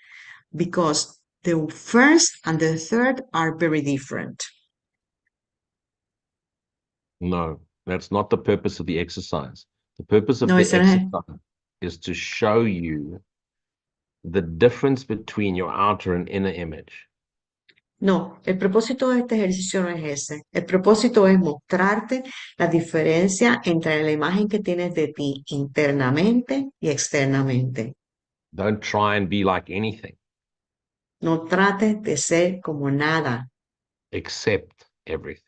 because the first and the third are very different. No, that's not the purpose of the exercise. The purpose of No, the ese no es. exercise is to show you the difference between your outer and inner image. No, el propósito de este ejercicio no es ese. El propósito es mostrarte la diferencia entre la imagen que tienes de ti internamente y externamente. Don't try and be like anything. No trates de ser como nada. Accept everything.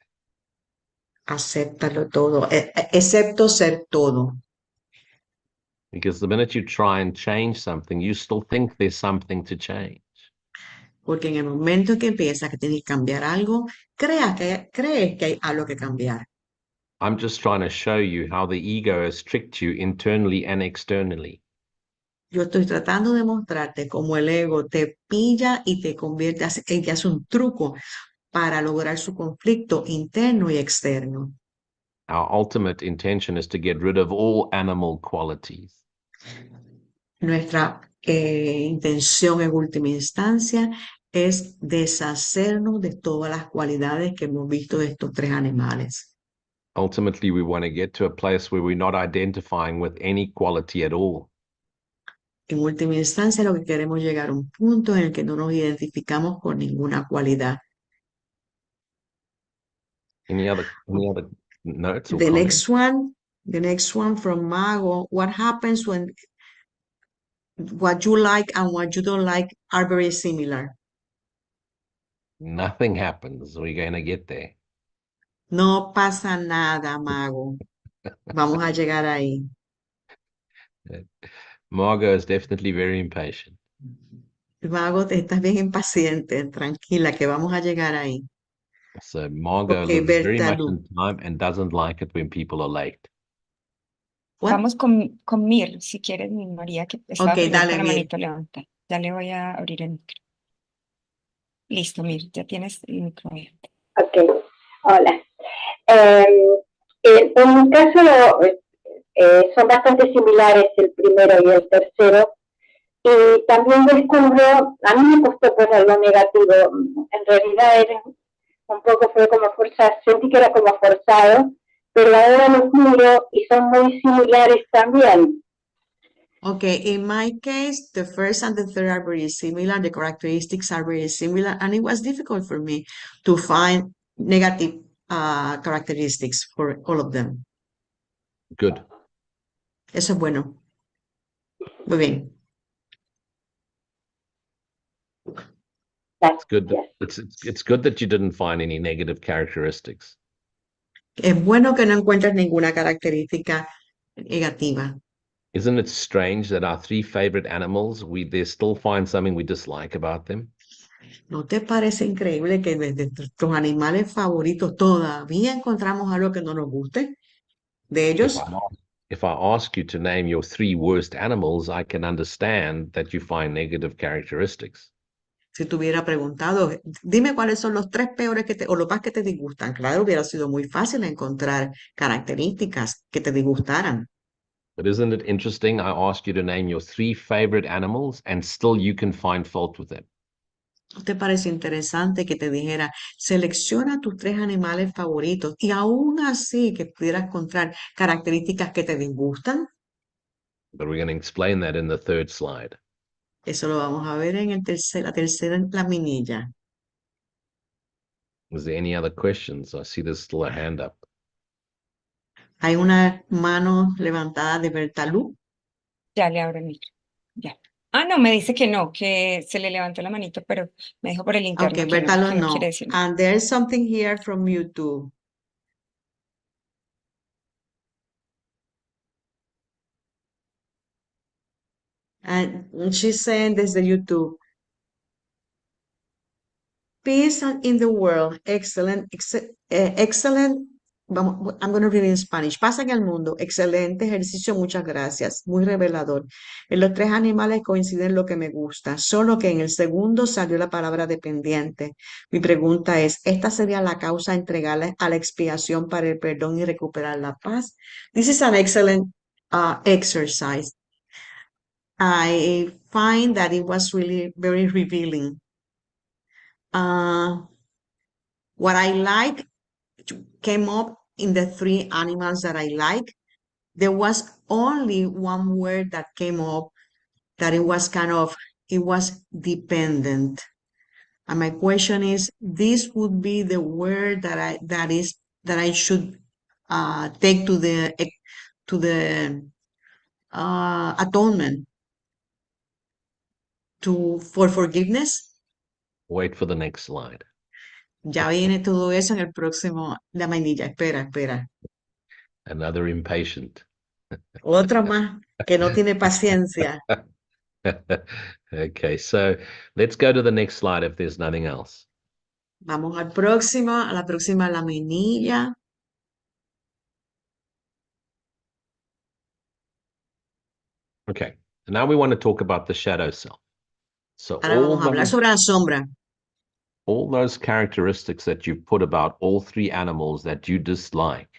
Acéptalo todo, excepto ser todo. Because the minute you try and change something, you still think there's something to change. Porque en el momento que piensas que tienes que cambiar algo, crees que hay algo que cambiar. I'm just trying to show you how the ego has tricked you internally and externally. Yo estoy tratando de mostrarte cómo el ego te pilla y te convierte y te hace un truco para lograr su conflicto interno y externo. Our ultimate intention is to get rid of all animal qualities. Nuestra intención en última instancia es deshacernos de todas las cualidades que hemos visto de estos tres animales. Ultimately, we want to get to a place where we're not identifying with any quality at all. En última instancia, lo que queremos llegar a un punto en el que no nos identificamos con ninguna cualidad. Any other notes or The comments? next one from Mago. What happens when what you like and what you don't like are very similar? Nothing happens. We're going to get there. No pasa nada, Mago. Vamos a llegar ahí. Margot is definitely very impatient. Mago, te estás bien impaciente. Tranquila, que vamos a llegar ahí. So Margot Ok, lives very much Bertalu. in time and doesn't like it when people are late. What? Vamos con Mir, si quieres, mi María, que estaba Ok, primero dale, con la Mir. manito levantada. Ya le voy a abrir el micro. Listo, Mir, ya tienes el micro abierto. Ok, hola. En mi caso son bastante similares el primero y el tercero. Y también descubro, a mí me costó poner lo negativo. En realidad era un poco, fue como forzado, sentí que era como forzado, pero ahora los miro y son muy similares también. Okay, in my case, the first and the third are very similar. The characteristics are very similar, and it was difficult for me to find negative characteristics for all of them. Good. Eso es bueno. Muy bien. It's good. Yes. It's good that you didn't find any negative characteristics. Es bueno que no encuentres ninguna característica negativa. Isn't it strange that our three favorite animals, they still find something we dislike about them? ¿No te parece increíble que desde tus animales favoritos todavía encontramos algo que no nos guste de ellos? If I ask you to name your three worst animals, I can understand that you find negative characteristics. Si te hubiera preguntado, dime cuáles son los tres peores o los más que te disgustan. Claro, hubiera sido muy fácil encontrar características que te disgustaran. But isn't it interesting? I asked you to name your three favorite animals and still you can find fault with them. ¿No te parece interesante que te dijera, selecciona tus tres animales favoritos y aún así que pudieras encontrar características que te disgustan? But we're going to explain that in the third slide. Eso lo vamos a ver en la tercera laminilla. Is there any other questions? I see there's still a hand up. Hay una mano levantada de Bertalú. Ya le abro el micro. Ya. Ah, no, me dice que no, que se le levantó la manito, pero me dijo por el interno Ok, que Bertalú no no. quiere decir nada. And there's something here from YouTube. And she's saying desde YouTube, peace in the world, excellent Vamos, I'm going to read in Spanish. Pasa en el mundo. Excelente ejercicio, muchas gracias. Muy revelador. En los tres animales coinciden lo que me gusta, solo que en el segundo salió la palabra dependiente. Mi pregunta es, ¿esta sería la causa entregarle a la expiación para el perdón y recuperar la paz? This is an excellent exercise. I find that it was really very revealing. What I like came up in the three animals that I like. There was only one word that came up that it was dependent. And my question is, this would be the word that I should take to the atonement for forgiveness. Wait for the next slide. Ya viene todo eso en el próximo, la vainilla. Espera. Another impatient. Otra más que no tiene paciencia. Okay, so let's go to the next slide if there's nothing else. Vamos al próximo, a la próxima, la vainilla. Okay, now we want to talk about the shadow self. So Ahora vamos a hablar sobre la sombra. all those characteristics that you put about all three animals that you dislike,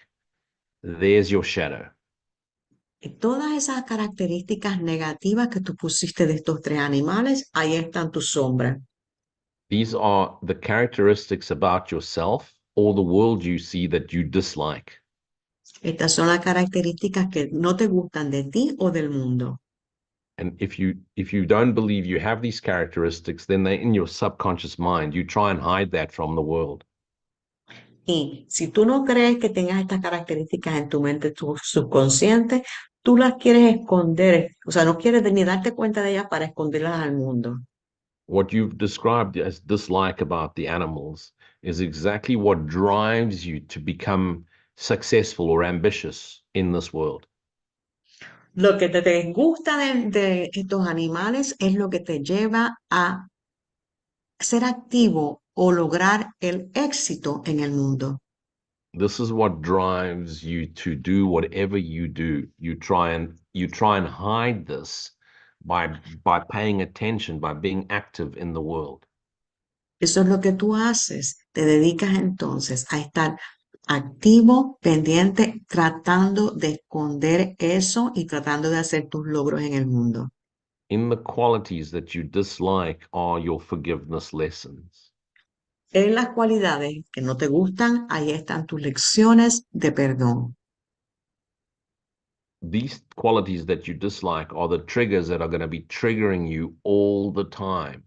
there's your shadow. Y todas esas características negativas que tú pusiste de estos tres animales, ahí están tus sombras. These are the characteristics about yourself or the world you see that you dislike. Estas son las características que no te gustan de ti o del mundo. And if you don't believe you have these characteristics, then they're in your subconscious mind. You try and hide that from the world. Y si tú no crees que tengas estas características en tu mente subconsciente, tú las quieres esconder, o sea, no quieres ni darte cuenta de ellas para esconderlas al mundo. What you've described as dislike about the animals is exactly what drives you to become successful or ambitious in this world. Lo que te gusta de estos animales es lo que te lleva a ser activo o lograr el éxito en el mundo. This is what drives you to do whatever you do. You try and hide this by paying attention, by being active in the world. Eso es lo que tú haces. Te dedicas entonces a estar activo, pendiente, tratando de esconder eso y tratando de hacer tus logros en el mundo. In the qualities that you dislike are your forgiveness lessons. En las cualidades que no te gustan, ahí están tus lecciones de perdón. These qualities that you dislike are the triggers that are going to be triggering you all the time.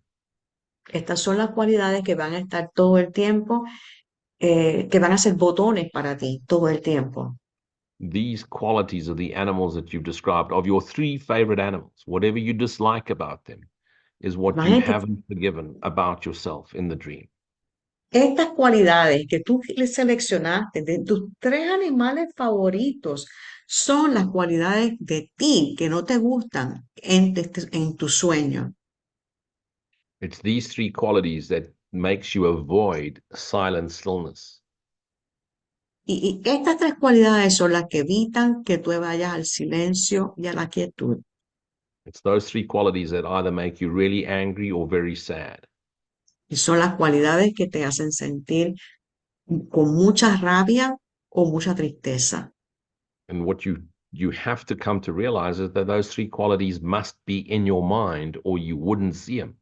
Estas son las cualidades que van a estar todo el tiempo, que van a ser botones para ti todo el tiempo. These qualities are the animals that you've described, of your three favorite animals. Whatever you dislike about them is what you Imagínate, haven't forgiven about yourself in the dream. estas cualidades que tú le seleccionaste de tus tres animales favoritos son las cualidades de ti que no te gustan en tu sueño. It's these three qualities that makes you avoid silent stillness. Y estas tres cualidades son las que evitan que tú vayas al silencio y a la quietud. It's those three qualities that either make you really angry or very sad. Y son las cualidades que te hacen sentir con mucha rabia o mucha tristeza. And what you have to come to realize is that those three qualities must be in your mind or you wouldn't see them.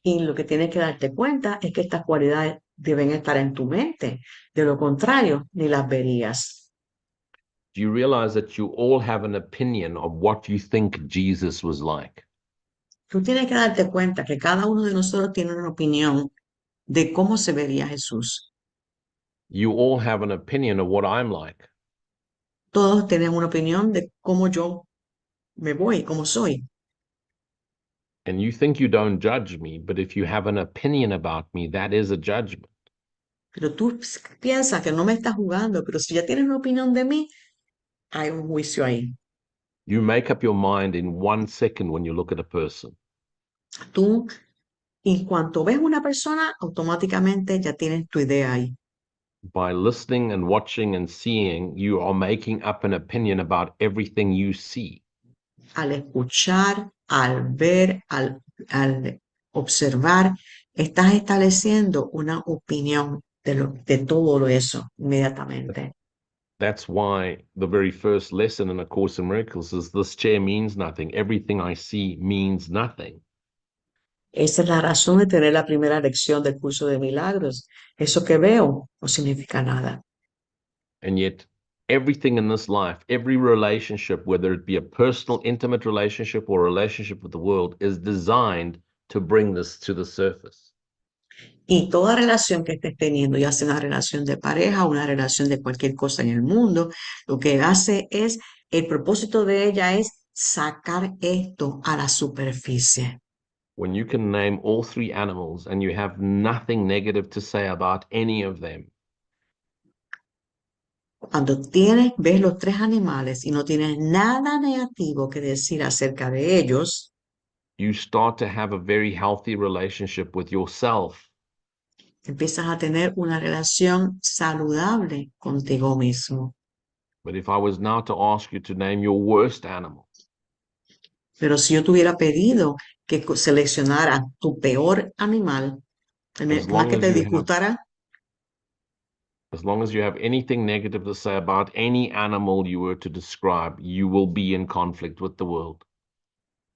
Y lo que tienes que darte cuenta es que estas cualidades deben estar en tu mente. De lo contrario, ni las verías. Do you realize that you all have an opinion of what you think Jesus was like? Tú tienes que darte cuenta que cada uno de nosotros tiene una opinión de cómo se vería Jesús. You all have an opinion of what I'm like. Todos tenemos una opinión de cómo yo me voy, cómo soy. And you think you don't judge me, but if you have an opinion about me, that is a judgment. Pero tú piensas que no me estás jugando, pero si ya tienes una opinión de mí, hay un juicio ahí. You make up your mind in 1 second when you look at a person. Tú, en cuanto ves una persona, automáticamente ya tienes tu idea ahí. by listening and watching and seeing, you are making up an opinion about everything you see. Al escuchar, al ver, al observar, estás estableciendo una opinión de todo eso inmediatamente. That's why the very first lesson in A Course in Miracles is this chair means nothing. Everything I see means nothing. Esa es la razón de tener la primera lección del curso de milagros. Eso que veo no significa nada. And yet, everything in this life, every relationship, whether it be a personal, intimate relationship or a relationship with the world, is designed to bring this to the surface. Y toda relación que estés teniendo, ya sea una relación de pareja, una relación de cualquier cosa en el mundo, lo que hace es, el propósito de ella es sacar esto a la superficie. When you can name all three animals and you have nothing negative to say about any of them, Cuando ves los tres animales y no tienes nada negativo que decir acerca de ellos, you start to have a very healthy relationship with yourself. empiezas a tener una relación saludable contigo mismo. But if I was now to ask you to name your worst animal, Pero si yo te hubiera pedido que seleccionara tu peor animal, el as más long que as te you have disgustara, as long as you have anything negative to say about any animal you were to describe, you will be in conflict with the world.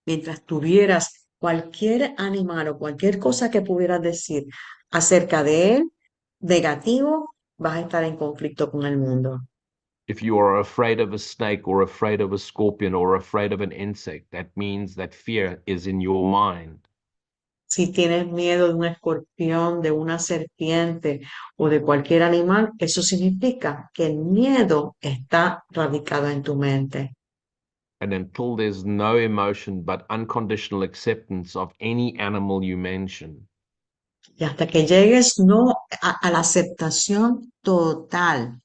mientras tuvieras cualquier animal o cualquier cosa que pudieras decir acerca de él, negativo, vas a estar en conflicto con el mundo. If you are afraid of a snake or afraid of a scorpion or afraid of an insect, that means that fear is in your mind. Si tienes miedo de un escorpión, de una serpiente o de cualquier animal, eso significa que el miedo está radicado en tu mente. And until there's no emotion but unconditional acceptance of any animal you mention, Y hasta que llegues no a la aceptación total,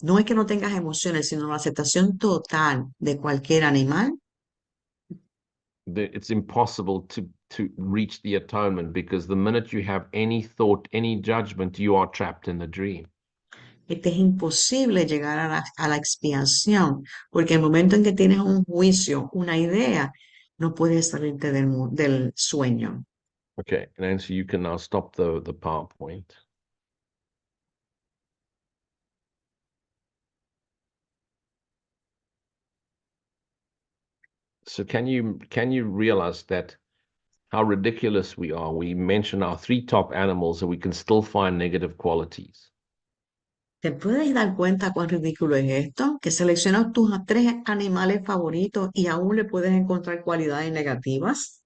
no es que no tengas emociones, sino la aceptación total de cualquier animal, it's impossible to reach the atonement, because the minute you have any thought, any judgment, you are trapped in the dream. es imposible llegar a la expiación, porque el momento en que tienes un juicio, una idea, no puedes salirte del sueño. Okay, Nancy, you can now stop the PowerPoint. So can you realize that how ridiculous we are? We mention our three top animals and we can still find negative qualities. ¿Te puedes dar cuenta cuán ridículo es esto? Que seleccionas tus tres animales favoritos y aún le puedes encontrar cualidades negativas.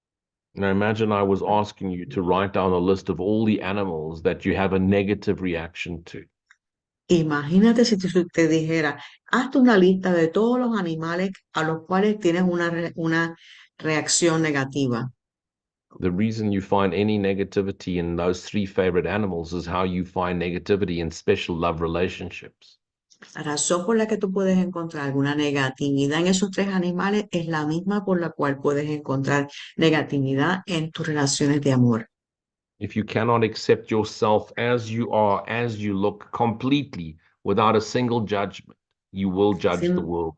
Now imagine I was asking you to write down a list of all the animals that you have a negative reaction to. Imagínate si te dijera, hazte una lista de todos los animales a los cuales tienes una reacción negativa. The reason you find any negativity in those three favorite animals is how you find negativity in special love relationships. La razón por la que tú puedes encontrar alguna negatividad en esos tres animales es la misma por la cual puedes encontrar negatividad en tus relaciones de amor. If you cannot accept yourself as you are, as you look, completely, without a single judgment, you will judge the world,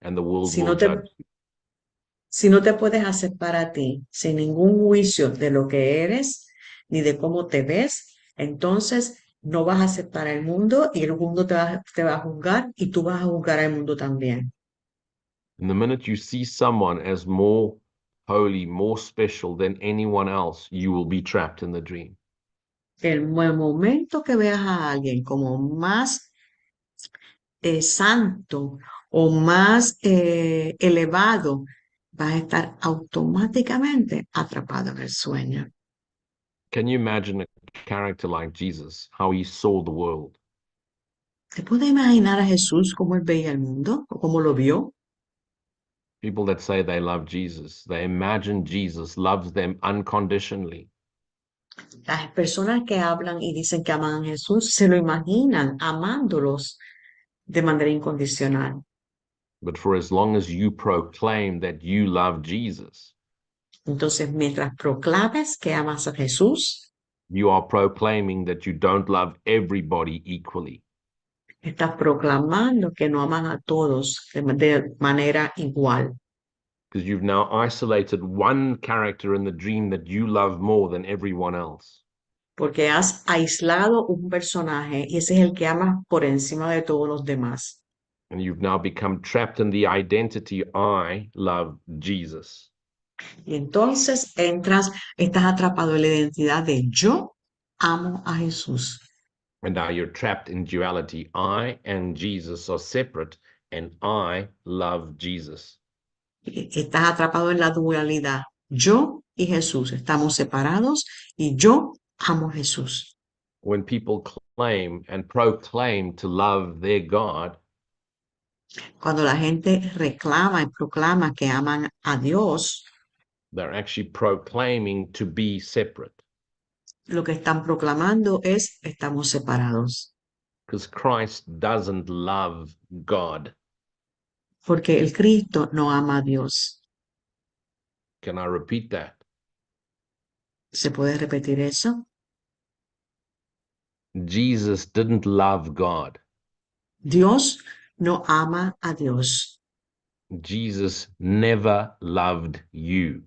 and the world will judge you. Si no te puedes aceptar a ti sin ningún juicio de lo que eres ni de cómo te ves, entonces no vas a aceptar al mundo y el mundo te va a juzgar y tú vas a juzgar al mundo también. And the minute you see someone as more holy, more special than anyone else, you will be trapped in the dream. El momento que veas a alguien como más santo o más elevado, vas a estar automáticamente atrapado en el sueño. Can you imagine a character like Jesus, how he saw the world? ¿Te puedes imaginar a Jesús cómo él veía el mundo o cómo lo vio? People that say they love Jesus, they imagine Jesus loves them unconditionally. Las personas que hablan y dicen que aman a Jesús se lo imaginan amándolos de manera incondicional. But for as long as you proclaim that you love Jesus, Entonces, mientras proclames que amas a Jesús, you are proclaiming that you don't love everybody equally. Estás proclamando que no aman a todos de manera igual. Because you've now isolated one character in the dream that you love more than everyone else. Porque has aislado un personaje y ese es el que amas por encima de todos los demás. And you've now become trapped in the identity, I love Jesus. Y entonces estás atrapado en la identidad de yo amo a Jesús. And now you're trapped in duality. I and Jesus are separate, and I love Jesus. Estás atrapado en la dualidad. Yo y Jesús estamos separados y yo amo a Jesús. When people claim and proclaim to love their God, Cuando la gente reclama y proclama que aman a Dios, they're actually proclaiming to be separate. lo que están proclamando es estamos separados. Because Christ doesn't love God. Porque el Cristo no ama a Dios. Can I repeat that? ¿Se puede repetir eso? Jesus didn't love God. Dios no ama a Dios. Jesus never loved you.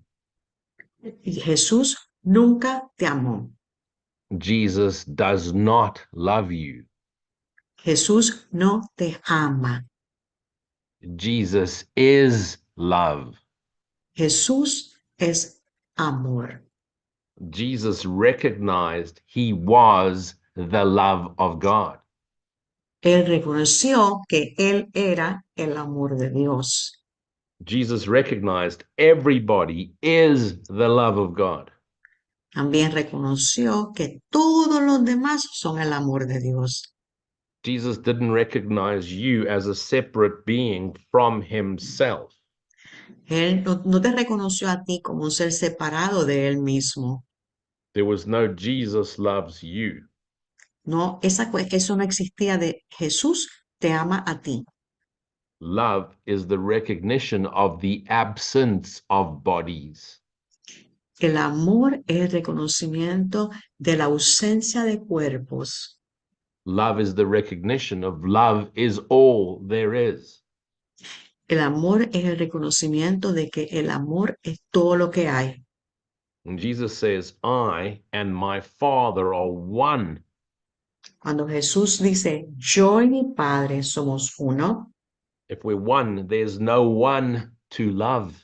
Jesús nunca te amó. Jesus does not love you. Jesús no te ama. Jesus is love. Jesús es amor. Jesus recognized he was the love of God. Él reconoció que él era el amor de Dios. Jesus recognized everybody is the love of God. También reconoció que todos los demás son el amor de Dios. Jesus didn't recognize you as a separate being from himself. Él no te reconoció a ti como un ser separado de él mismo. There was no Jesus loves you. No, eso no existía de Jesús te ama a ti. Love is the recognition of the absence of bodies. El amor es el reconocimiento de la ausencia de cuerpos. Love is the recognition of love is all there is. El amor es el reconocimiento de que el amor es todo lo que hay. And Jesus says, I and my Father are one. Cuando Jesús dice, yo y mi Padre somos uno, If we're one, there's no one to love.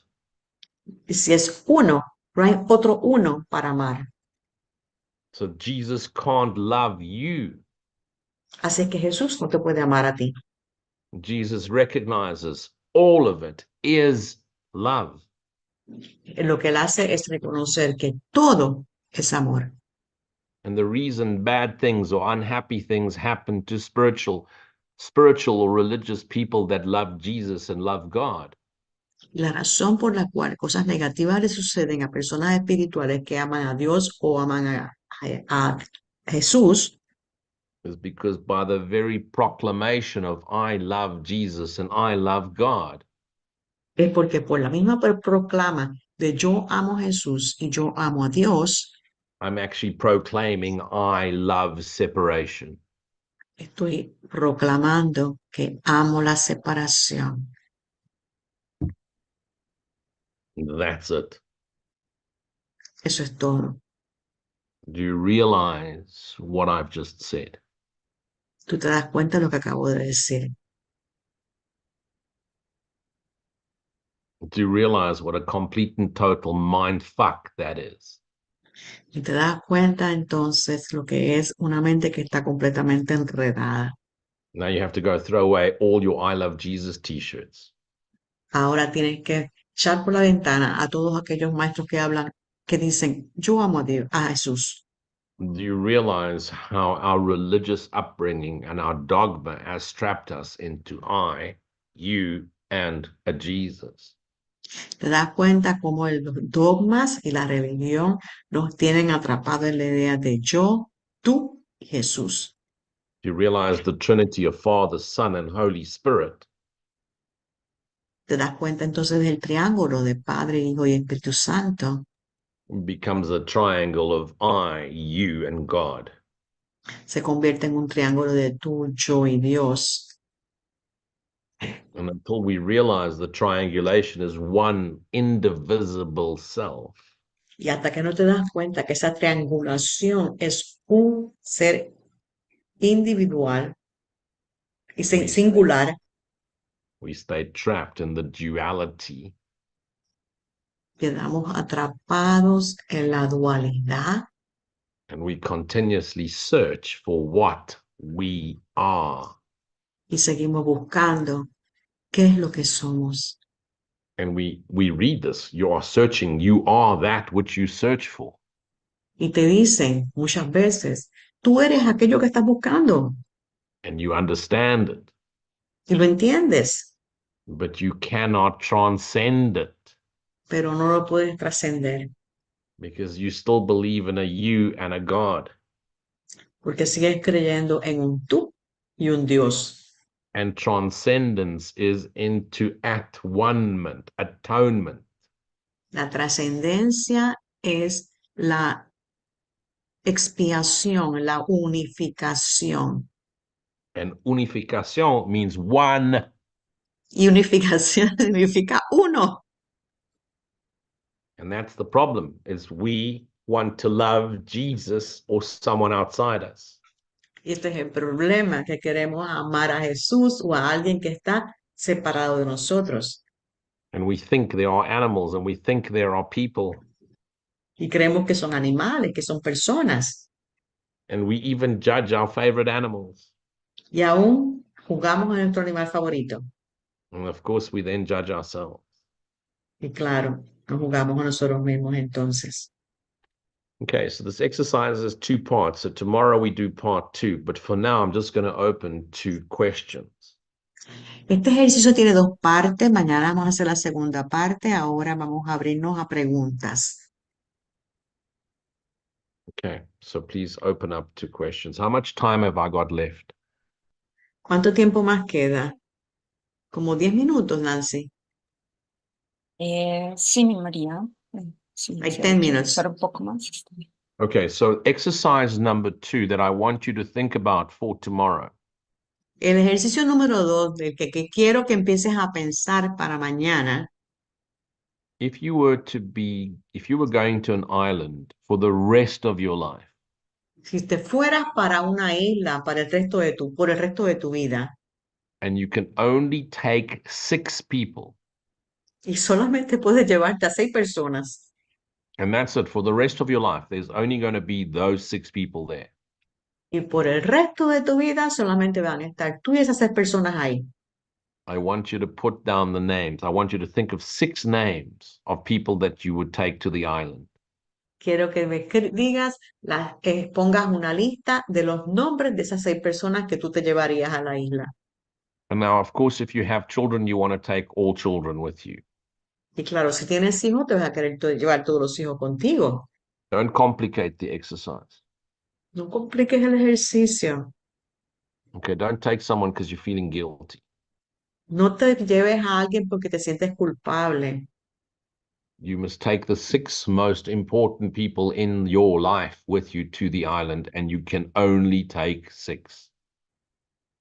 y si es uno, no hay otro uno para amar. So Jesus can't love you. Así que Jesús no te puede amar a ti. Jesus recognizes all of it is love. Lo que él hace es reconocer que todo es amor. And the reason bad things or unhappy things happen to spiritual or religious people that love Jesus and love God La razón por la cual cosas negativas le suceden a personas espirituales que aman a Dios o aman a Jesús is because by the very proclamation of I love Jesus and I love God, es porque por la misma proclama de yo amo a Jesús y yo amo a Dios, I'm actually proclaiming I love separation. estoy proclamando que amo la separación. That's it. Eso es todo. Do you realize what I've just said? Tú te das cuenta de lo que acabo de decir. Do you realize what a complete and total mind fuck that is? Y te das cuenta entonces lo que es una mente que está completamente enredada. Now you have to go throw away all your I love Jesus t-shirts. Ahora tienes que echar por la ventana a todos aquellos maestros que hablan, que dicen, yo amo a Dios, a Jesús. Do you realize how our religious upbringing and our dogma has trapped us into I, you, and a Jesus? Te das cuenta cómo los dogmas y la religión nos tienen atrapados en la idea de yo, tú y Jesús. Do you realize the Trinity of Father, Son, and Holy Spirit Te das cuenta entonces del triángulo de Padre, Hijo y Espíritu Santo. becomes a triangle of I, you, and God. Se convierte en un triángulo de tú, yo y Dios. And until we realize the triangulation is one indivisible self, Y hasta que no te das cuenta que esa triangulación es un ser individual y singular, we stay trapped in the duality, quedamos atrapados en la dualidad and we continuously search for what we are. y seguimos buscando qué es lo que somos. And we read this, you are searching, you are that which you search for. Y te dicen muchas veces, tú eres aquello que estás buscando And you understand it, y lo entiendes, but you cannot transcend it pero no lo puedes trascender because you still believe in a you and a God. porque sigues creyendo en un tú y un Dios. And transcendence is into at-one-ment, atonement. La trascendencia es la expiación, la unificación. And unificación means one. Y unificación significa uno. And that's the problem, is we want to love Jesus or someone outside us. Y este es el problema, que queremos amar a Jesús o a alguien que está separado de nosotros. And we think there are animals and we think there are people. Y creemos que son animales, que son personas. And we even judge our favorite animals. Y aún jugamos a nuestro animal favorito. And of course, we then judge ourselves. Y claro, nos jugamos a nosotros mismos entonces. Okay, so this exercise is 2 parts. So tomorrow we do part 2, but for now I'm just going to open to questions. Este ejercicio tiene 2 partes. Mañana vamos a hacer la segunda parte. Ahora vamos a abrirnos a preguntas. Okay, so please open up to questions. How much time have I got left? ¿Cuánto tiempo más queda? Como 10 minutos, Nancy. Sí, mi María. Sí, Like si 10 hay que minutes. usar un poco más. Está bien. Okay, so exercise number 2 that I want you to think about for tomorrow. El ejercicio número 2, del que quiero que empieces a pensar para mañana, If you were going to an island for the rest of your life, si te fueras para una isla por el resto de tu vida, and you can only take 6 people, y solamente puedes llevarte a 6 personas, and that's it for the rest of your life, there's only going to be those 6 people there. y por el resto de tu vida solamente van a estar tú y esas 6 personas ahí. I want you to put down the names. I want you to think of 6 names of people that you would take to the island. Quiero que me digas, pongas una lista de los nombres de esas 6 personas que tú te llevarías a la isla. And now, of course, if you have children, you want to take all children with you. Y claro, si tienes hijos, te vas a querer llevar todos los hijos contigo. Don't complicate the exercise. No compliques el ejercicio. Okay, don't take someone because you're feeling guilty. No te lleves a alguien porque te sientes culpable. You must take the 6 most important people in your life with you to the island, and you can only take 6.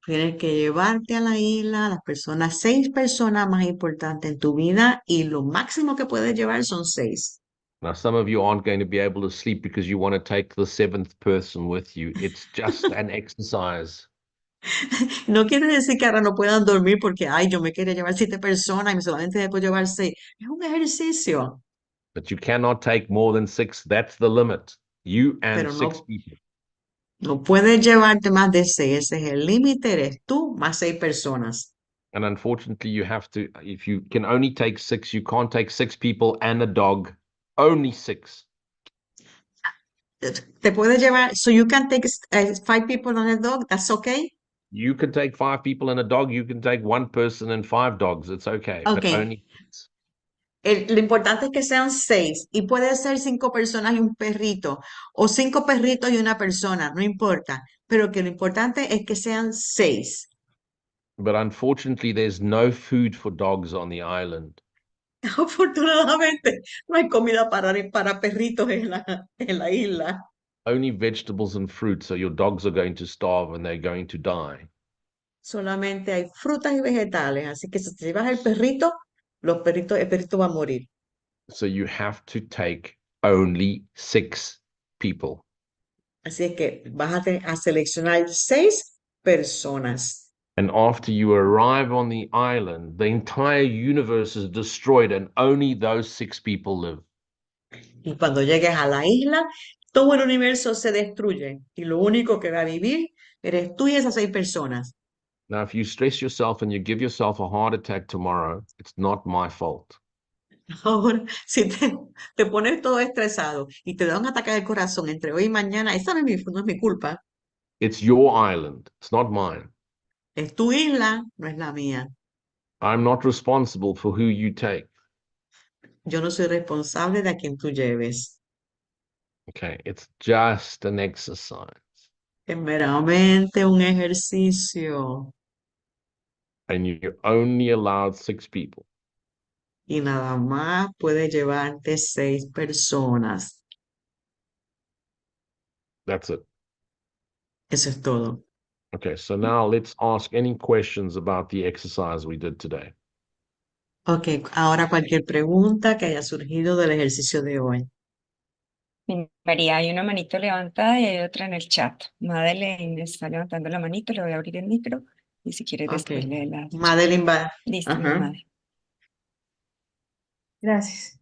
Tienes que llevarte a la isla las personas, 6 personas más importantes en tu vida y lo máximo que puedes llevar son 6. Now, some of you aren't going to be able to sleep because you want to take the 7th person with you. It's just an exercise. No quiere decir que ahora no puedan dormir porque, ay, yo me quería llevar 7 personas y solamente me puedo llevar 6. Es un ejercicio. But you cannot take more than 6. That's the limit. You and Pero 6 people. no puedes llevarte más de 6. Ese es el límite, eres tú más 6 personas. And unfortunately, you have to, if you can only take 6, you can't take 6 people and a dog. Only 6. Te puedes llevar, so you can take 5 people on a dog, that's okay? You can take 5 people and a dog. You can take 1 person and 5 dogs. It's okay. But Okay. only 6. Lo importante es que sean 6 y puede ser 5 personas y un perrito o 5 perritos y una persona, no importa, pero que lo importante es que sean 6. But unfortunately, there's no food for dogs on the island. Afortunadamente, no hay comida para perritos en la isla. Only vegetables and fruit, so your dogs are going to starve and they're going to die. Solamente hay frutas y vegetales, así que si te llevas el perrito va a morir. So you have to take only 6 people. Así es que vas a seleccionar 6 personas. And after you arrive on the island, the entire universe is destroyed and only those 6 people live. Y cuando llegues a la isla, todo el universo se destruye y lo único que va a vivir eres tú y esas 6 personas. Now, if you stress yourself and you give yourself a heart attack tomorrow, it's not my fault. Ahora, si te pones todo estresado y te da un ataque al corazón entre hoy y mañana, esa no es mi culpa. It's your island. It's not mine. Es tu isla, no es la mía. I'm not responsible for who you take. Yo no soy responsable de a quien tú lleves. Okay, it's just an exercise. Es meramente un ejercicio And you're only allowed 6 people. y nada más puedes llevarte 6 personas. That's it. Eso es todo. Okay, so now let's ask any questions about the exercise we did today. Ok, ahora cualquier pregunta que haya surgido del ejercicio de hoy. Sí, María, hay una manito levantada y hay otra en el chat. Madeleine está levantando la manito, le voy a abrir el micro y si quieres Ok. después le la chat. Madeline va. Listo, mi Ajá. madre. Gracias.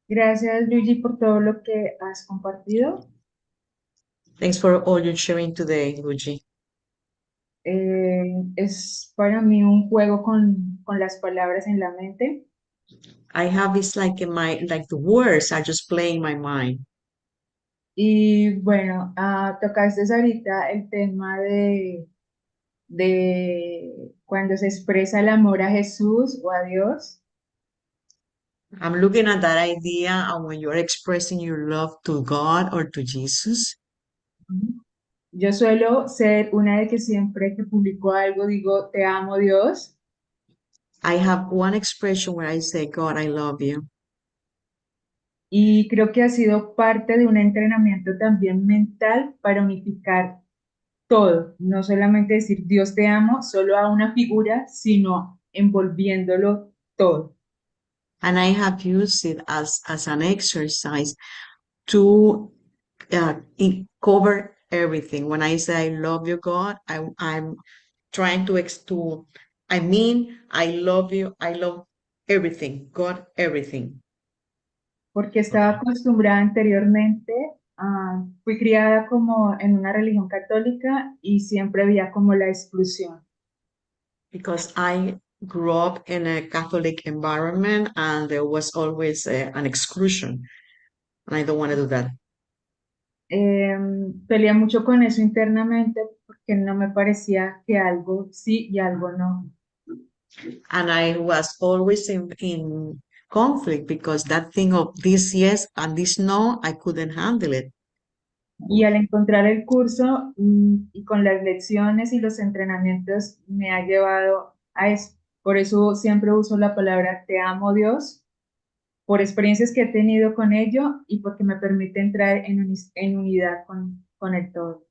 Gracias, Luigi, por todo lo que has compartido. Thanks for all your sharing today, Luigi. Es para mí un juego con las palabras en la mente. I have this like like the words are just playing my mind. Y bueno, tocaste ahorita el tema de cuando se expresa el amor a Jesús o a Dios. I'm looking at that idea of when you're expressing your love to God or to Jesus. Yo suelo ser una de que siempre que publico algo digo, te amo Dios. I have one expression where I say, God, I love you. Y creo que ha sido parte de un entrenamiento también mental para unificar todo, no solamente decir Dios te amo solo a una figura, sino envolviéndolo todo. And I have used it as an exercise to cover everything. When I say I love you, God, I'm trying I mean, I love you, I love everything, God, everything. Porque estaba acostumbrada anteriormente, fui criada como en una religión católica y siempre había como la exclusión. Because I grew up in a Catholic environment and there was always an exclusion. And I don't want to do that. Peleé mucho con eso internamente porque no me parecía que algo sí y algo no. And I was always in conflict because that thing of this yes and this no, I couldn't handle it. Y al encontrar el curso y con las lecciones y los entrenamientos me ha llevado a eso. Por eso siempre uso la palabra te amo Dios, por experiencias que he tenido con ello y porque me permite entrar en unidad con el todo.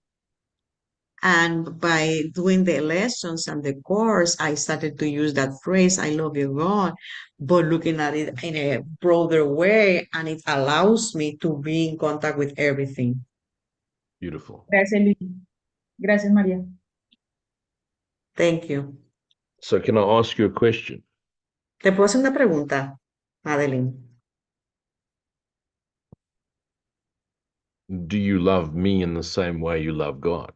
And by doing the lessons and the course, I started to use that phrase, I love you, God, but looking at it in a broader way, and it allows me to be in contact with everything. Beautiful. Gracias, Luis. Gracias, María. Thank you. So can I ask you a question? ¿Te puedo hacer una pregunta, Madeline? Do you love me in the same way you love God?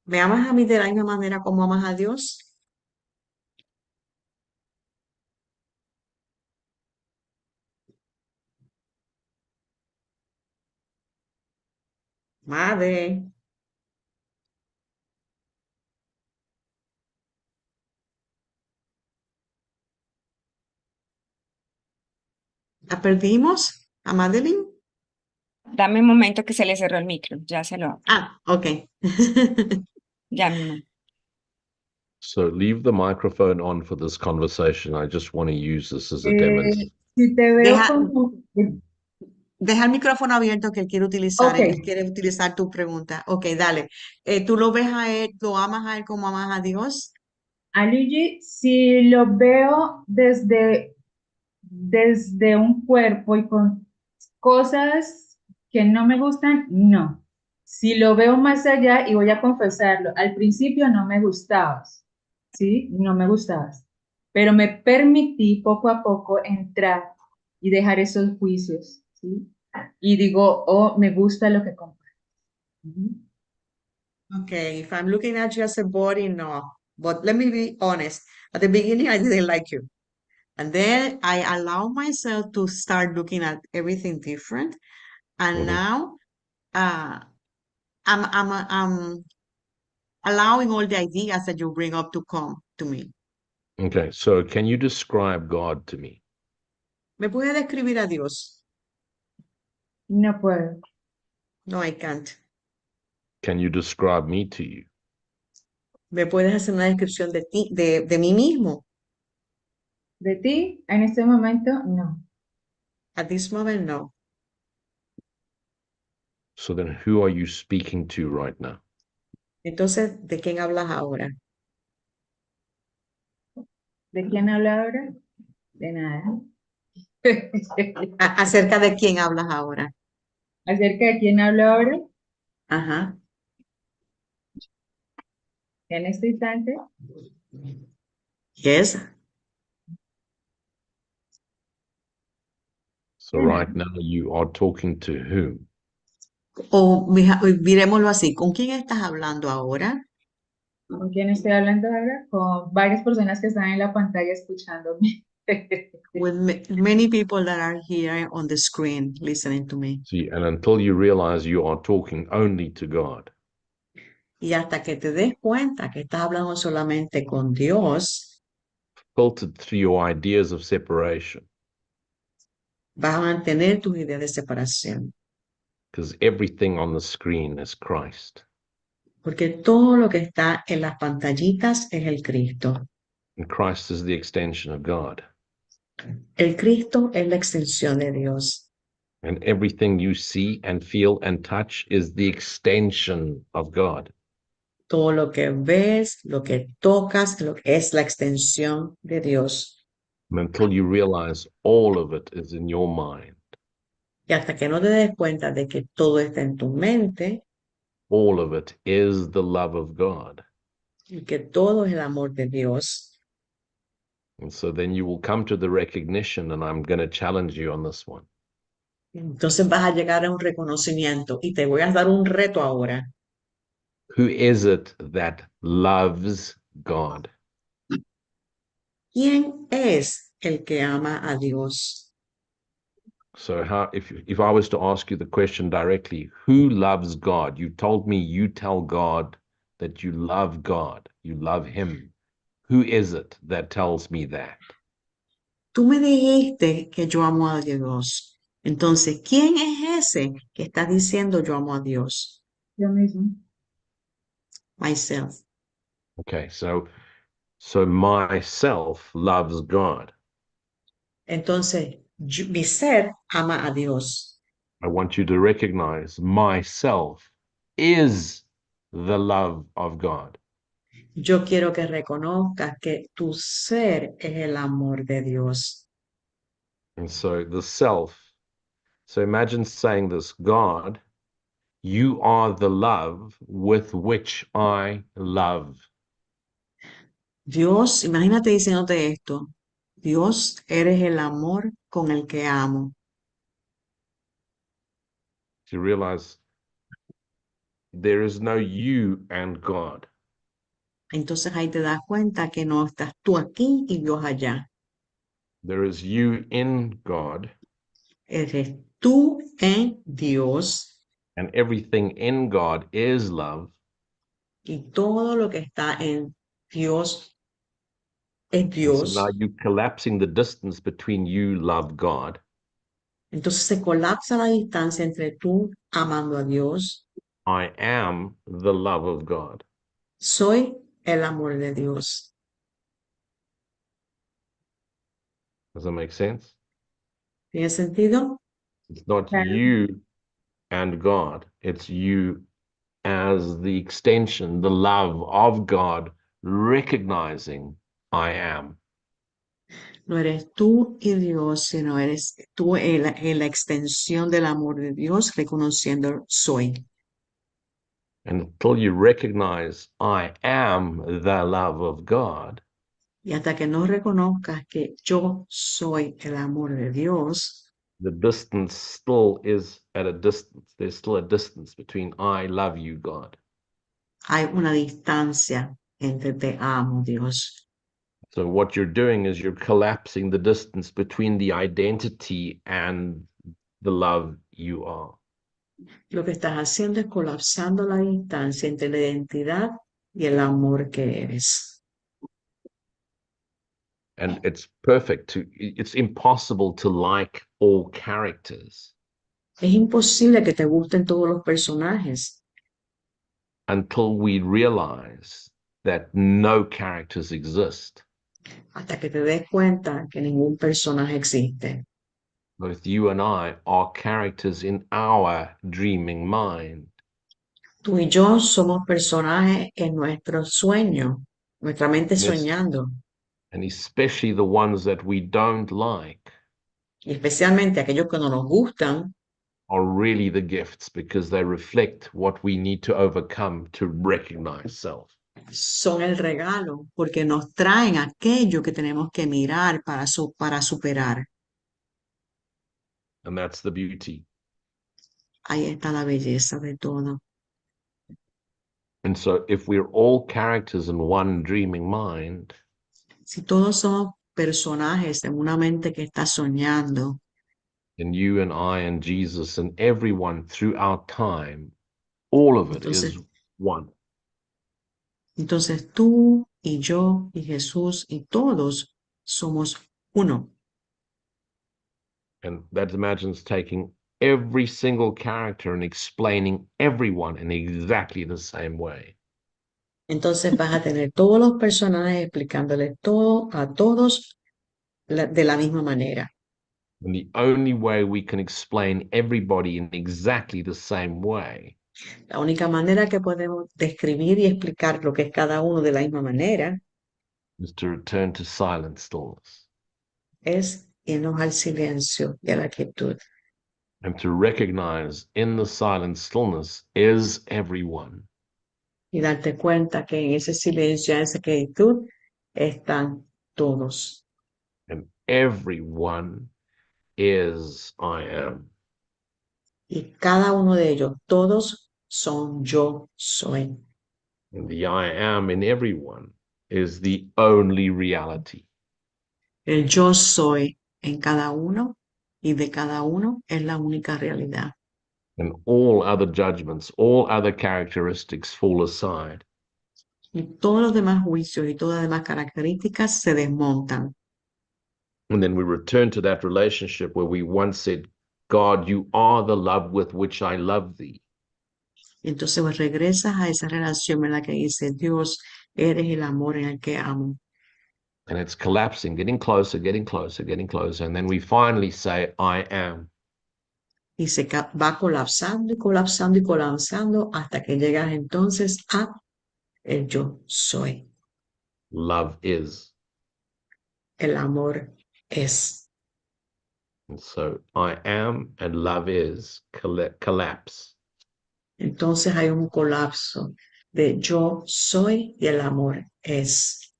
¿Me amas a mí de la misma manera como amas a Dios? Made. ¿La perdimos a Madeline? Dame un momento que se le cerró el micro, ya se lo abro. Ah, ok. Ya, mi mamá. So leave the microphone on for this conversation. I just want to use this as a Eh, demonstration. si te veo Deja, como... deja el micrófono abierto que él quiere utilizar. Ok, Él quiere utilizar tu pregunta. Ok, dale. ¿Tú lo ves a él, lo amas a él como amas a Dios? a Luigi, si lo veo desde un cuerpo y con cosas que no me gustan, no. Si lo veo más allá, y voy a confesarlo, al principio no me gustabas, ¿sí? No me gustabas, pero me permití poco a poco entrar y dejar esos juicios, ¿sí? Y digo, oh, me gusta lo que compro. Okay, if I'm looking at you as a body, no. But let me be honest. At the beginning, I didn't like you. And then I allow myself to start looking at everything different. And Mhm. now I'm allowing all the ideas that you bring up to come to me. Okay, so can you describe God to me? ¿Me puede describir a Dios? No puedo. No, I can't. Can you describe me to you? ¿Me puedes hacer una descripción de ti, de mí mismo? De ti, en este momento, no. At this moment, no. So then who are you speaking to right now? Entonces, ¿de quién hablas ahora? ¿De quién habla ahora? De nada. ¿Acerca de quién hablas ahora? ¿Acerca de quién hablo ahora? Ajá. En este instante, Yes. So right now you are talking to whom? O miremoslo así, ¿con quién estás hablando ahora? ¿con quién estoy hablando ahora? Con varias personas que están en la pantalla escuchándome. With many people that are here on the screen listening to me. See, and until you realize you are talking only to God, Y hasta que te des cuenta que estás hablando solamente con Dios, filtered through your ideas of separation, vas a mantener tus ideas de separación. because everything on the screen is Christ. Porque todo lo que está en las pantallitas es el Cristo. And Christ is the extension of God. El Cristo es la extensión de Dios. And everything you see and feel and touch is the extension of God. Todo lo que ves, lo que tocas, es la extensión de Dios. And until you realize all of it is in your mind, Y hasta que no te des cuenta de que todo está en tu mente all of it is the love of God. y que todo es el amor de Dios, And so then you will come to the recognition, and I'm going to challenge you on this one. entonces vas a llegar a un reconocimiento y te voy a dar un reto ahora. Who is it that loves God? ¿Quién es el que ama a Dios? So how if I was to ask you the question directly, who loves God? You told me you tell God that you love God, you love him. Who is it that tells me that? Tú me dijiste que yo amo a Dios. Entonces, ¿quién es ese que está diciendo yo amo a Dios? Yo mismo. Myself. Okay, so myself loves God. Entonces, mi ser ama a Dios. I want you to recognize myself is the love of God. Yo quiero que reconozcas que tu ser es el amor de Dios. And so the self, so imagine saying this, God, you are the love with which I love. Dios, imagínate diciéndote esto. Dios, eres el amor con el que amo. You realize there is no you and God. Entonces ahí te das cuenta que no estás tú aquí y Dios allá. There is you in God, Eres tú en Dios and everything in God is love. y todo lo que está en Dios es And so now Dios. you're collapsing the distance between you love God Entonces se colapsa la distancia entre tú amando a Dios. I am the love of God. Soy el amor de Dios. Does that make sense? ¿Tiene sentido? It's not Claro. you and God. It's you as the extension, the love of God, recognizing I am. No eres tú y Dios, sino eres tú en la extensión del amor de Dios, reconociendo soy. And until you recognize I am the love of God, Y hasta que no reconozcas que yo soy el amor de Dios, the distance still is at a distance. There's still a distance between I love you, God. hay una distancia entre te amo, Dios. So what you're doing is you're collapsing the distance between the identity and the love you are. Lo que estás haciendo es colapsando la distancia entre la identidad y el amor que eres. And it's it's impossible to like all characters Es imposible que te gusten todos los personajes until we realize that no characters exist. hasta que te des cuenta que ningún personaje existe. Both you and I are characters in our dreaming mind. Tú y yo somos personajes en nuestro sueño, nuestra mente Yes. soñando, And especially the ones that we don't like y especialmente aquellos que no nos gustan, are really the gifts because they reflect what we need to overcome to recognize self. son el regalo porque nos traen aquello que tenemos que mirar para superar. And that's the beauty. Ahí está la belleza de todo. And so if we're all characters in one dreaming mind, Si todos somos personajes en una mente que está soñando, and you and I and Jesus and everyone throughout time, all of it is one. entonces tú y yo y Jesús y todos somos uno. And that imagines taking every single character and explaining everyone in exactly the same way. Entonces vas a tener todos los personajes explicándoles todo a todos de la misma manera. And the only way we can explain everybody in exactly the same way La única manera que podemos describir y explicar lo que es cada uno de la misma manera is to return to silent stillness es irnos al silencio y a la quietud and to recognize in the silent stillness is everyone. y darte cuenta que en ese silencio, en esa quietud, están todos. And everyone is I am. Y cada uno de ellos, todos son yo soy. And the I am in everyone is the only reality. El yo soy en cada uno y de cada uno es la única realidad. And all other judgments, all other characteristics fall aside. Y todos los demás juicios y todas las demás características se desmontan. And then we return to that relationship where we once said, God, you are the love with which I love thee. Y entonces pues, regresas a esa relación en la que dice, Dios, eres el amor en el que amo. And it's collapsing, getting closer, getting closer, getting closer. And then we finally say, I am. Y se va colapsando y colapsando y colapsando hasta que llegas entonces a el yo soy. Love is. El amor es. And so I am and love is collapse. Entonces hay un colapso de yo soy y el amor es.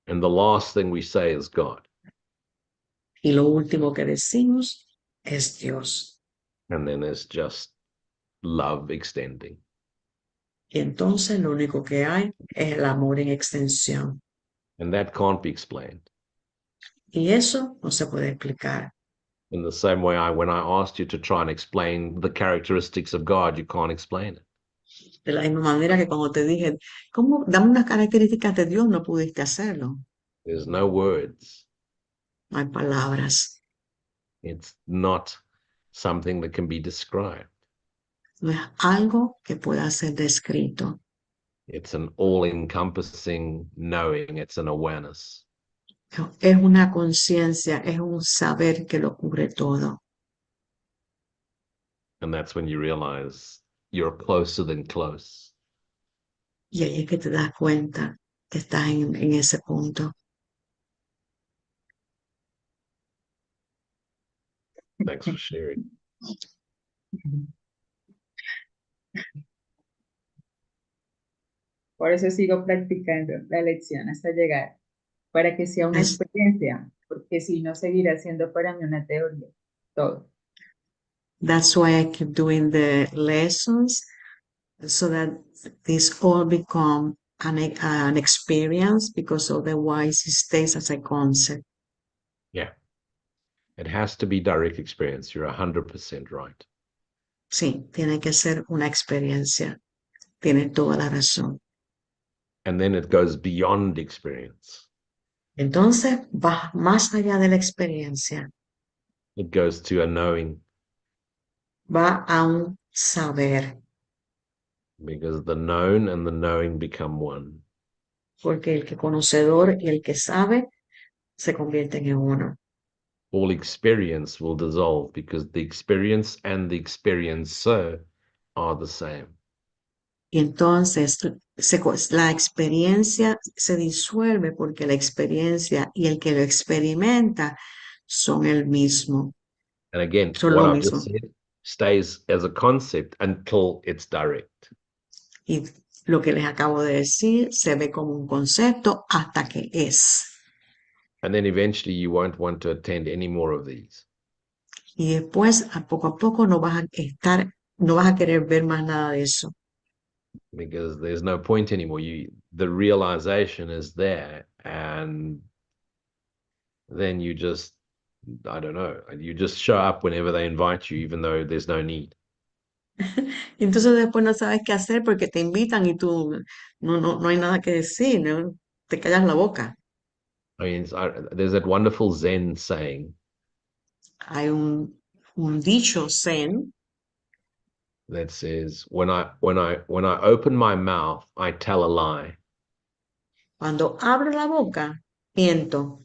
And the last thing we say is God. Y lo último que decimos es Dios. And then there's just love extending. Y entonces lo único que hay es el amor en extensión. And that can't be explained. Y eso no se puede explicar. In the same way, when I asked you to try and explain the characteristics of God, you can't explain it. De la misma manera que cuando te dije, ¿cómo? Dame unas características de Dios, no pudiste hacerlo. There's no words. No hay palabras. It's not something that can be described. No es algo que pueda ser descrito. It's an all-encompassing knowing. It's an awareness. Es una conciencia, es un saber que lo cubre todo. And that's when you realize you're closer than close. Y ahí es que te das cuenta que estás en ese punto. Thanks for sharing. Por eso sigo practicando la lección hasta llegar, para que sea una Es- experiencia, porque si no seguirá siendo para mí una teoría, todo. That's why I keep doing the lessons, so that this all become an experience, because otherwise it stays as a concept. Yeah. It has to be direct experience. You're 100% right. Sí, tiene que ser una experiencia. Tiene toda la razón. And then it goes beyond experience. Entonces, va más allá de la experiencia, It goes to a knowing, va a un saber, because the known and the knowing become one. porque el que conocedor y el que sabe se convierten en uno. All experience will dissolve because the experience and the experiencer are the same. Y entonces la experiencia se disuelve porque la experiencia y el que lo experimenta son el mismo, And again, son what lo I've mismo. just said stays as a concept until it's direct. Y lo que les acabo de decir se ve como un concepto hasta que es. And then eventually you won't want to attend any more of these. Y después, a poco no vas a querer ver más nada de eso. Because there's no point anymore. The realization is there, and then you just, I don't know, you just show up whenever they invite you, even though there's no need. Y entonces después no sabes qué hacer porque te invitan y tú no hay nada que decir, ¿no? Te callas la boca. I mean, there's that wonderful Zen saying Hay un dicho zen that says, when I open my mouth, I tell a lie. cuando abro la boca, miento.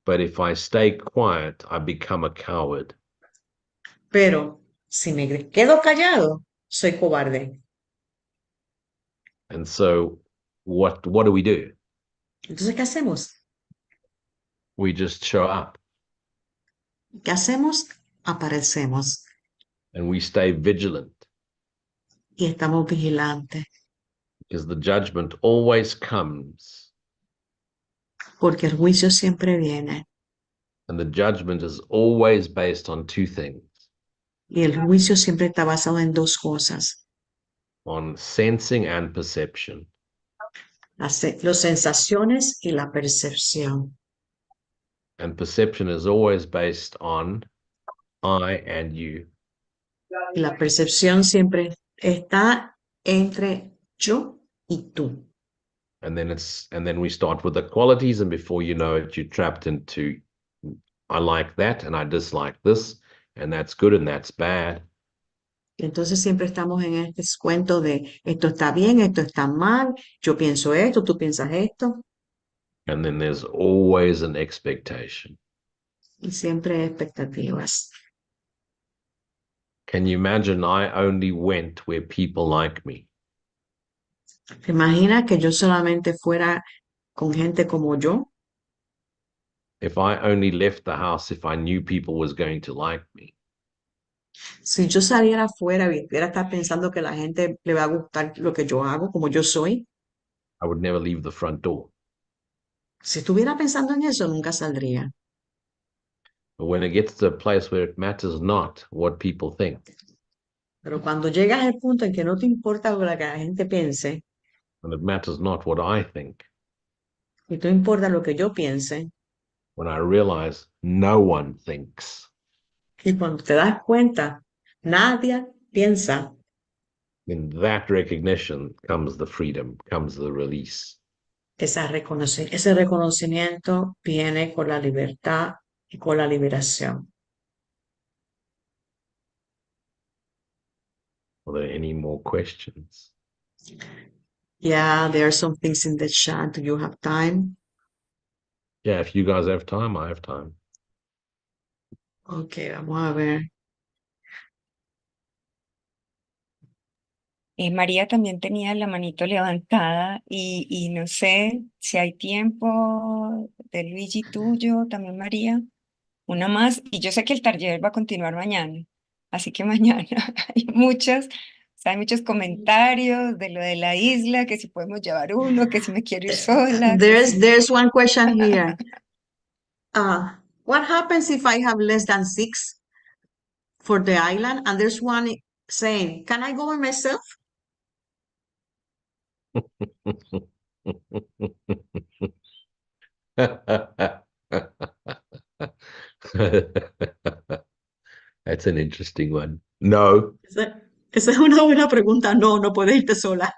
But if I stay quiet, I become a coward. Pero si me quedo callado, soy cobarde. And so what do we do? Entonces, ¿qué hacemos? We just show up ¿Qué hacemos? Aparecemos and we stay vigilant, y estamos vigilantes, because the judgment always comes, porque el juicio siempre viene and the judgment is always based on two things: y el juicio siempre está basado en dos cosas, on sensing and perception. las sensaciones y la percepción. And perception is always based on I and you. Y la percepción siempre está entre yo y tú. And then we start with the qualities, and before you know it, you're trapped into I like that and I dislike this, and that's good and that's bad. Y entonces siempre estamos en este cuento de esto está bien, esto está mal, yo pienso esto, tú piensas esto, And then there's always an expectation. y siempre hay expectativas. Can you imagine I only went where people like me? ¿Te imaginas que yo solamente fuera con gente como yo? If I only left the house if I knew people was going to like me? Si yo saliera afuera y pudiera estar pensando que la gente le va a gustar lo que yo hago, como yo soy, I would never leave the front door. si estuviera pensando en eso, nunca saldría. But when it gets to a place where it matters not what people think, Pero cuando llegas al punto en que no te importa lo que la gente piense, when it matters not what I think, y no importa lo que yo piense, when I realize no one thinks, y cuando te das cuenta, nadie piensa, in that recognition comes the freedom, comes the release. ese reconocimiento viene con la libertad y con la liberación. Are there any more questions? Yeah, there are some things in the chat. Do you have time? Yeah, if you guys have time, I have time. Okay, vamos a ver. María también tenía la manito levantada y no sé si hay tiempo de Luigi tuyo, también María, una más. Y yo sé que el taller va a continuar mañana, así que mañana hay muchos comentarios de lo de la isla, que si podemos llevar uno, que si me quiero ir sola, que si... There's one question here. What happens if I have less than 6 for the island? And there's one saying, can I go by myself? That's an interesting one. No, Esa es una buena pregunta. No, no puedes irte sola.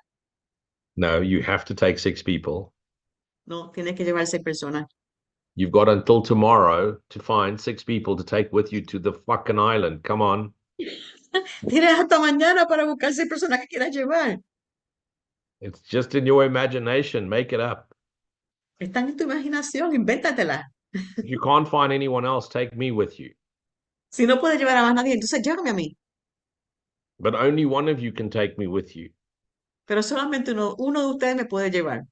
no, you have to take 6 people. No, tienes que llevar 6 personas. You've got until tomorrow to find 6 people to take with you to the fucking island. Come on. Tienes hasta mañana para buscar 6 personas que quieras llevar. It's just in your imagination. Make it up. Están en tu imaginación, invéntatela. If you can't find anyone else, take me with you. Si no puedes llevar a más nadie, entonces llévame a mí. But only one of you can take me with you. Pero solamente uno de ustedes me puede llevar.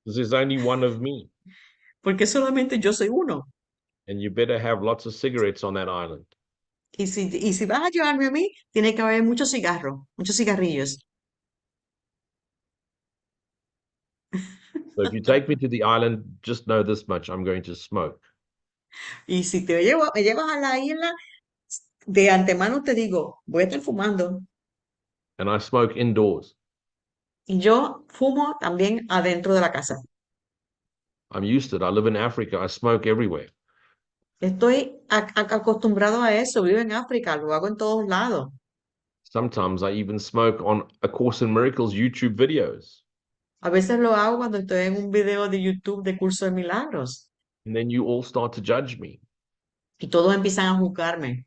Because there's only one of me. Porque solamente yo soy uno. And you better have lots of cigarettes on that island. Y si vas a llevarme a mí, tiene que haber muchos cigarros, muchos cigarrillos. So if you take me to the island, just know this much. I'm going to smoke. Y si me llevas a la isla, de antemano te digo, voy a estar fumando. And I smoke indoors. Y yo fumo también adentro de la casa. I'm used to it. I live in Africa. I smoke everywhere. Estoy acostumbrado a eso, vivo en África, lo hago en todos lados. Sometimes I even smoke on A Course in Miracles YouTube videos. A veces lo hago cuando estoy en un video de YouTube de Curso de Milagros. And then you all start to judge me. Y todos empiezan a juzgarme.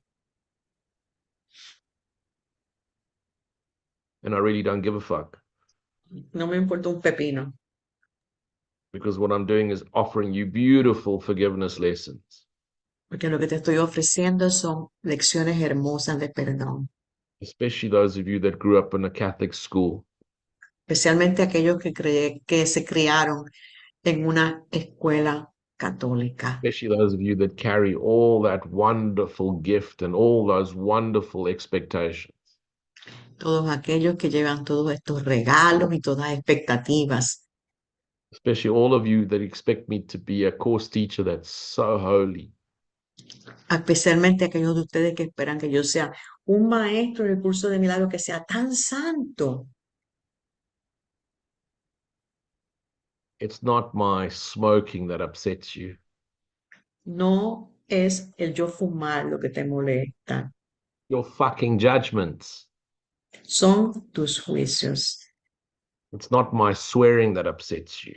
And I really don't give a fuck. No me importa un pepino. Because what I'm doing is offering you beautiful forgiveness lessons. Porque lo que te estoy ofreciendo son lecciones hermosas de perdón. Especially those of you that grew up in a Catholic school. Especialmente aquellos que se criaron en una escuela católica. Especially those of you that carry all that wonderful gift and all those wonderful expectations. Todos aquellos que llevan todos estos regalos y todas expectativas. Especially all of you that expect me to be a course teacher that's so holy. Especialmente aquellos de ustedes que esperan que yo sea un maestro del curso de milagros que sea tan santo. It's not my smoking that upsets you. No es el yo fumar lo que te molesta. Your fucking judgments. Son tus juicios. It's not my swearing that upsets you.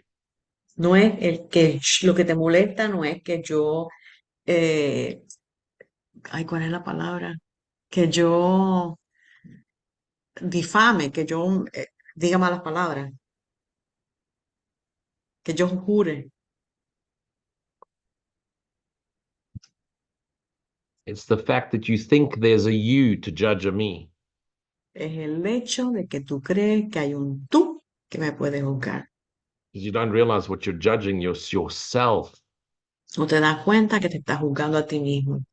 No es lo que te molesta, no es que yo, ¿cuál es la palabra? Que yo difame, que yo diga malas palabras, que yo jure. It's the fact that you think there's a you to judge a me. Es el hecho de que tú crees que hay un tú que me puede juzgar. Because you don't realize what you're judging yourself. No te das cuenta que te estás juzgando a ti mismo.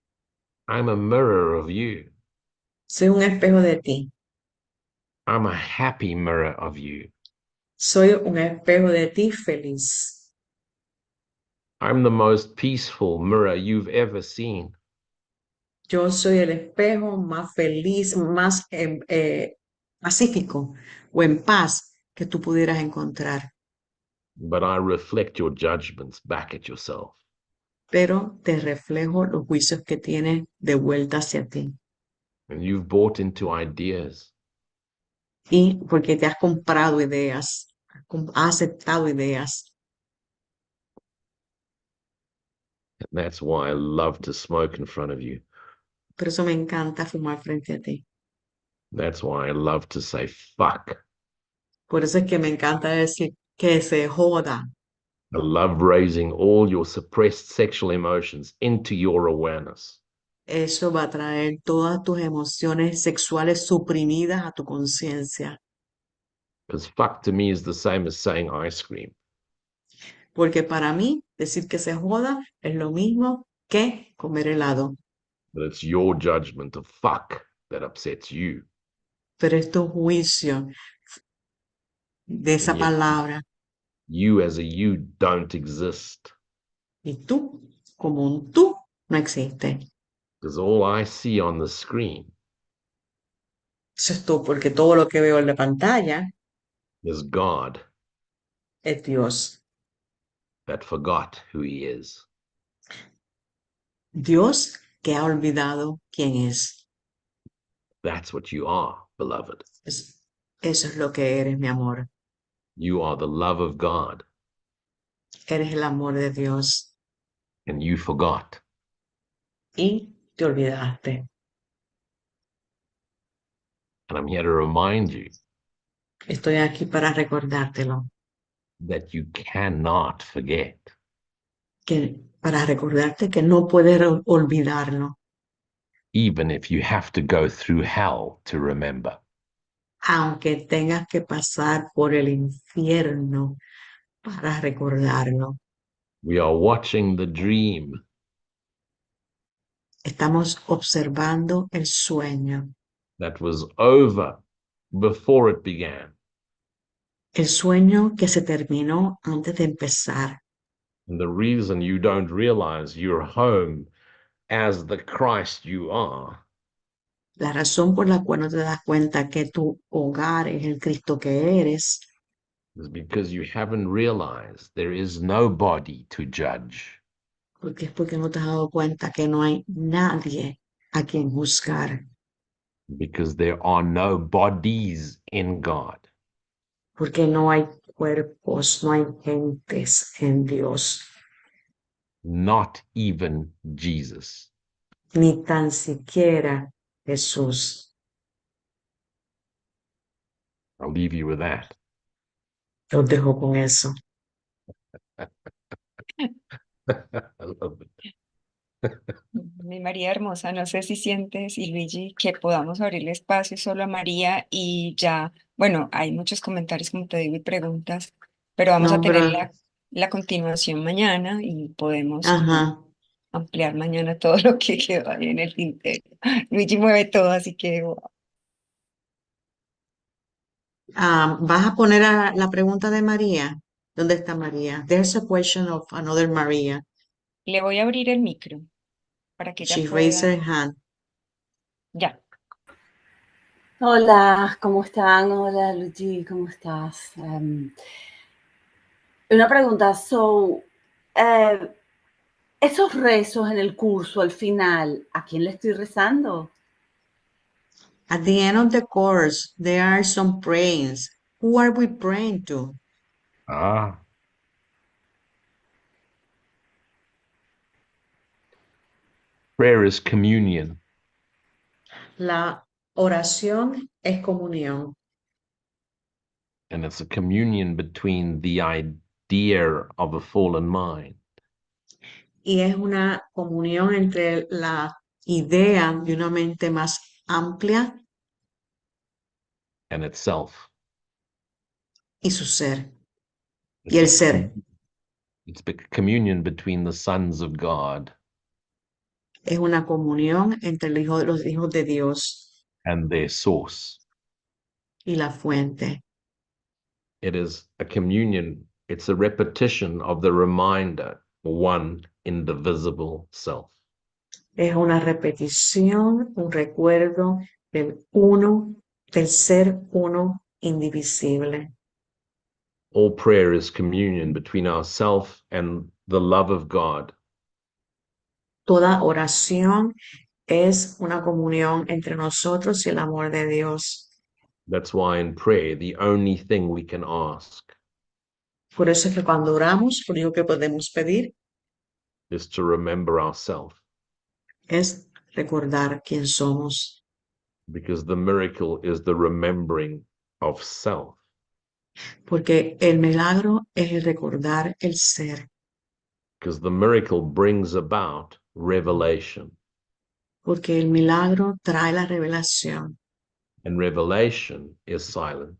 I'm a mirror of you. Soy un espejo de ti. I'm a happy mirror of you. Soy un espejo de ti feliz. I'm the most peaceful mirror you've ever seen. Yo soy el espejo más feliz, más pacífico o en paz que tú pudieras encontrar. But I reflect your judgments back at yourself. Pero te reflejo los juicios que tienes de vuelta hacia ti. And you've bought into ideas. Y porque te has comprado ideas, has aceptado ideas. And that's why I love to smoke in front of you. Por eso me encanta fumar frente a ti. That's why I love to say fuck. Por eso es que me encanta decir que se joda. I love raising all your suppressed sexual emotions into your awareness. Eso va a traer todas tus emociones sexuales suprimidas a tu conciencia. Because fuck to me is the same as saying ice cream. Porque para mí, decir que se joda es lo mismo que comer helado. But it's your judgment of fuck that upsets you. Pero es tu juicio de esa And yet palabra. you as a you don't exist. Y tú, como un tú, no existe. Because all I see on the screen Eso es tú, porque todo lo que veo en la pantalla is God es Dios. that forgot who he is. Dios que ha olvidado quién es. That's what you are, beloved. Eso es lo que eres, mi amor. You are the love of God, Eres el amor de Dios. and you forgot. Y te olvidaste. And I'm here to remind you Estoy aquí para recordártelo. that you cannot forget. Para recordarte que no puedes olvidarlo. Even if you have to go through hell to remember. Aunque tengas que pasar por el infierno para recordarlo. We are watching the dream. Estamos observando el sueño. That was over before it began. El sueño que se terminó antes de empezar. And the reason you don't realize you're home as the Christ you are La razón por la cual no te das cuenta que tu hogar es el Cristo que eres is because you haven't realized there is no body to judge. porque no te has dado cuenta que no hay nadie a quien juzgar. Because there are no bodies in God. Porque no hay cuerpos, no hay gentes en Dios. Not even Jesus. Ni tan siquiera Jesús. I'll leave you with that. Los dejo con eso. I love it. Mi María hermosa, no sé si sientes, y Luigi, que podamos abrirle espacio solo a María y ya, bueno, hay muchos comentarios, como te digo, y preguntas, pero vamos a No, tener pero, la continuación mañana y podemos como ajá. ampliar mañana todo lo que quedó ahí en el tintero. Luigi mueve todo, así que wow. ¿Vas a poner la pregunta de María? ¿Dónde está María? There's a question of another María. Le voy a abrir el micro para que ella She raised pueda, her hand. ya. Hola, ¿cómo están? Hola, Luigi, ¿cómo estás? Una pregunta, esos rezos en el curso al final, ¿a quién le estoy rezando? At the end of the course, there are some prayers. Who are we praying to? Ah. Prayer is communion. La oración es comunión. And it's a communion between the idea of a fallen mind Y es una comunión entre la idea de una mente más amplia and itself. y su ser. Y It's el a ser it's a communion between the sons of God es una comunión entre los hijos de Dios and their source. y la fuente. It is a communion. It's a repetition of the reminder, one indivisible self. Es una repetición, un recuerdo del uno, del ser uno indivisible. All prayer is communion between ourself and the love of God. Toda oración es una comunión entre nosotros y el amor de Dios. That's why in prayer, the only thing we can ask Por eso es que cuando oramos, lo único que podemos pedir is to remember ourselves, es recordar quién somos. because the miracle is the remembering of self. Porque el milagro es el recordar el ser. because the miracle brings about revelation. Porque el milagro trae la revelación. And revelation is silent.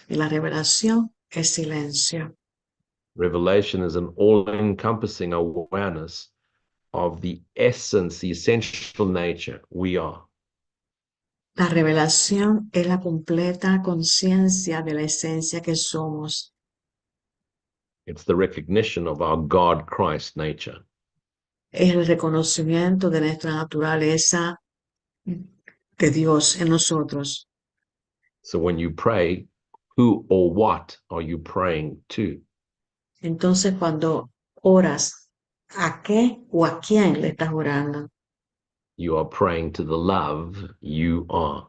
Y la revelación es silencio. Revelation is an all-encompassing awareness of the essence, the essential nature we are. La revelación es la completa conciencia de la esencia que somos. It's the recognition of our God Christ nature. Es el reconocimiento de nuestra naturaleza de Dios en nosotros. So when you pray, who or what are you praying to? Entonces, cuando oras, ¿a qué o a quién le estás orando? You are praying to the love you are.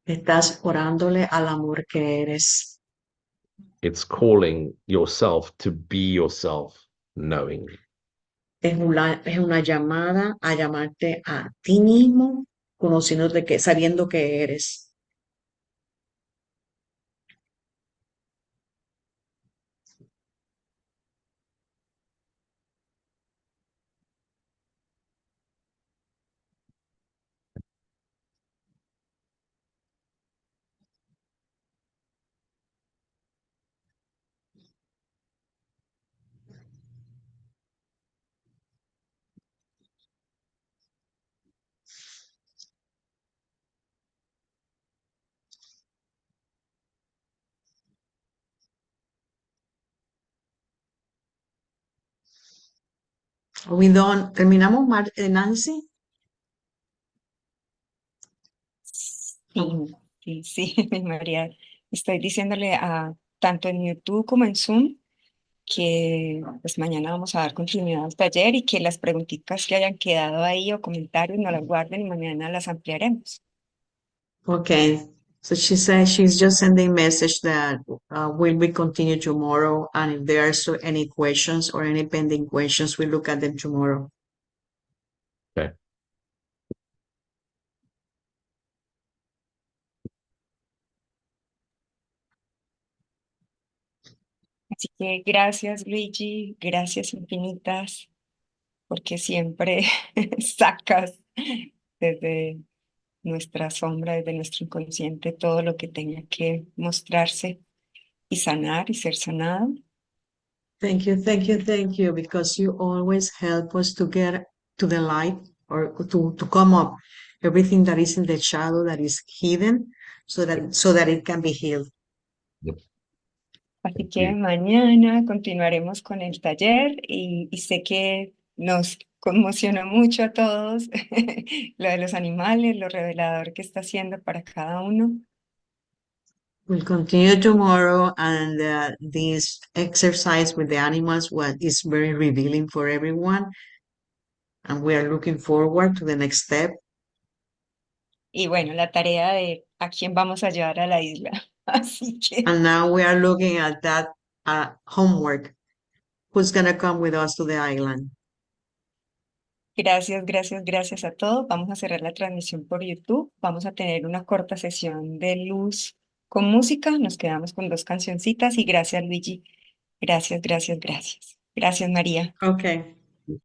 Estás orándole al amor que eres. It's calling yourself to be yourself knowingly. Es una llamada a llamarte a ti mismo, conociéndote que, sabiendo que eres. ¿Terminamos, Nancy? Sí, María. Estoy diciéndole a tanto en YouTube como en Zoom que pues mañana vamos a dar continuidad al taller y que las preguntitas que hayan quedado ahí o comentarios no las guarden y mañana las ampliaremos. Okay. So she says she's just sending message that will we continue tomorrow, and if there are any questions or any pending questions, we'll look at them tomorrow. Okay. Así que gracias, Luigi, gracias infinitas, porque siempre sacas desde nuestra sombra, desde nuestro inconsciente, todo lo que tenga que mostrarse y sanar y ser sanado. Thank you, thank you, thank you, because you always help us to get to the light or to come up everything that is in the shadow that is hidden so that it can be healed. Yep. Así Thank que you. mañana continuaremos con el taller y sé que nos conmocionó mucho a todos lo de los animales, lo revelador que está haciendo para cada uno. We'll continue tomorrow, and this exercise with the animals is very revealing for everyone, and we are looking forward to the next step. Y bueno, la tarea de a quién vamos a llevar a la isla. Así que And now we are looking at that homework. Who's going to come with us to the island? gracias, gracias, gracias a todos. Vamos a cerrar la transmisión por YouTube. Vamos a tener una corta sesión de luz con música. Nos quedamos con 2 cancioncitas y gracias, Luigi. Gracias, gracias, gracias. Gracias, María. Okay.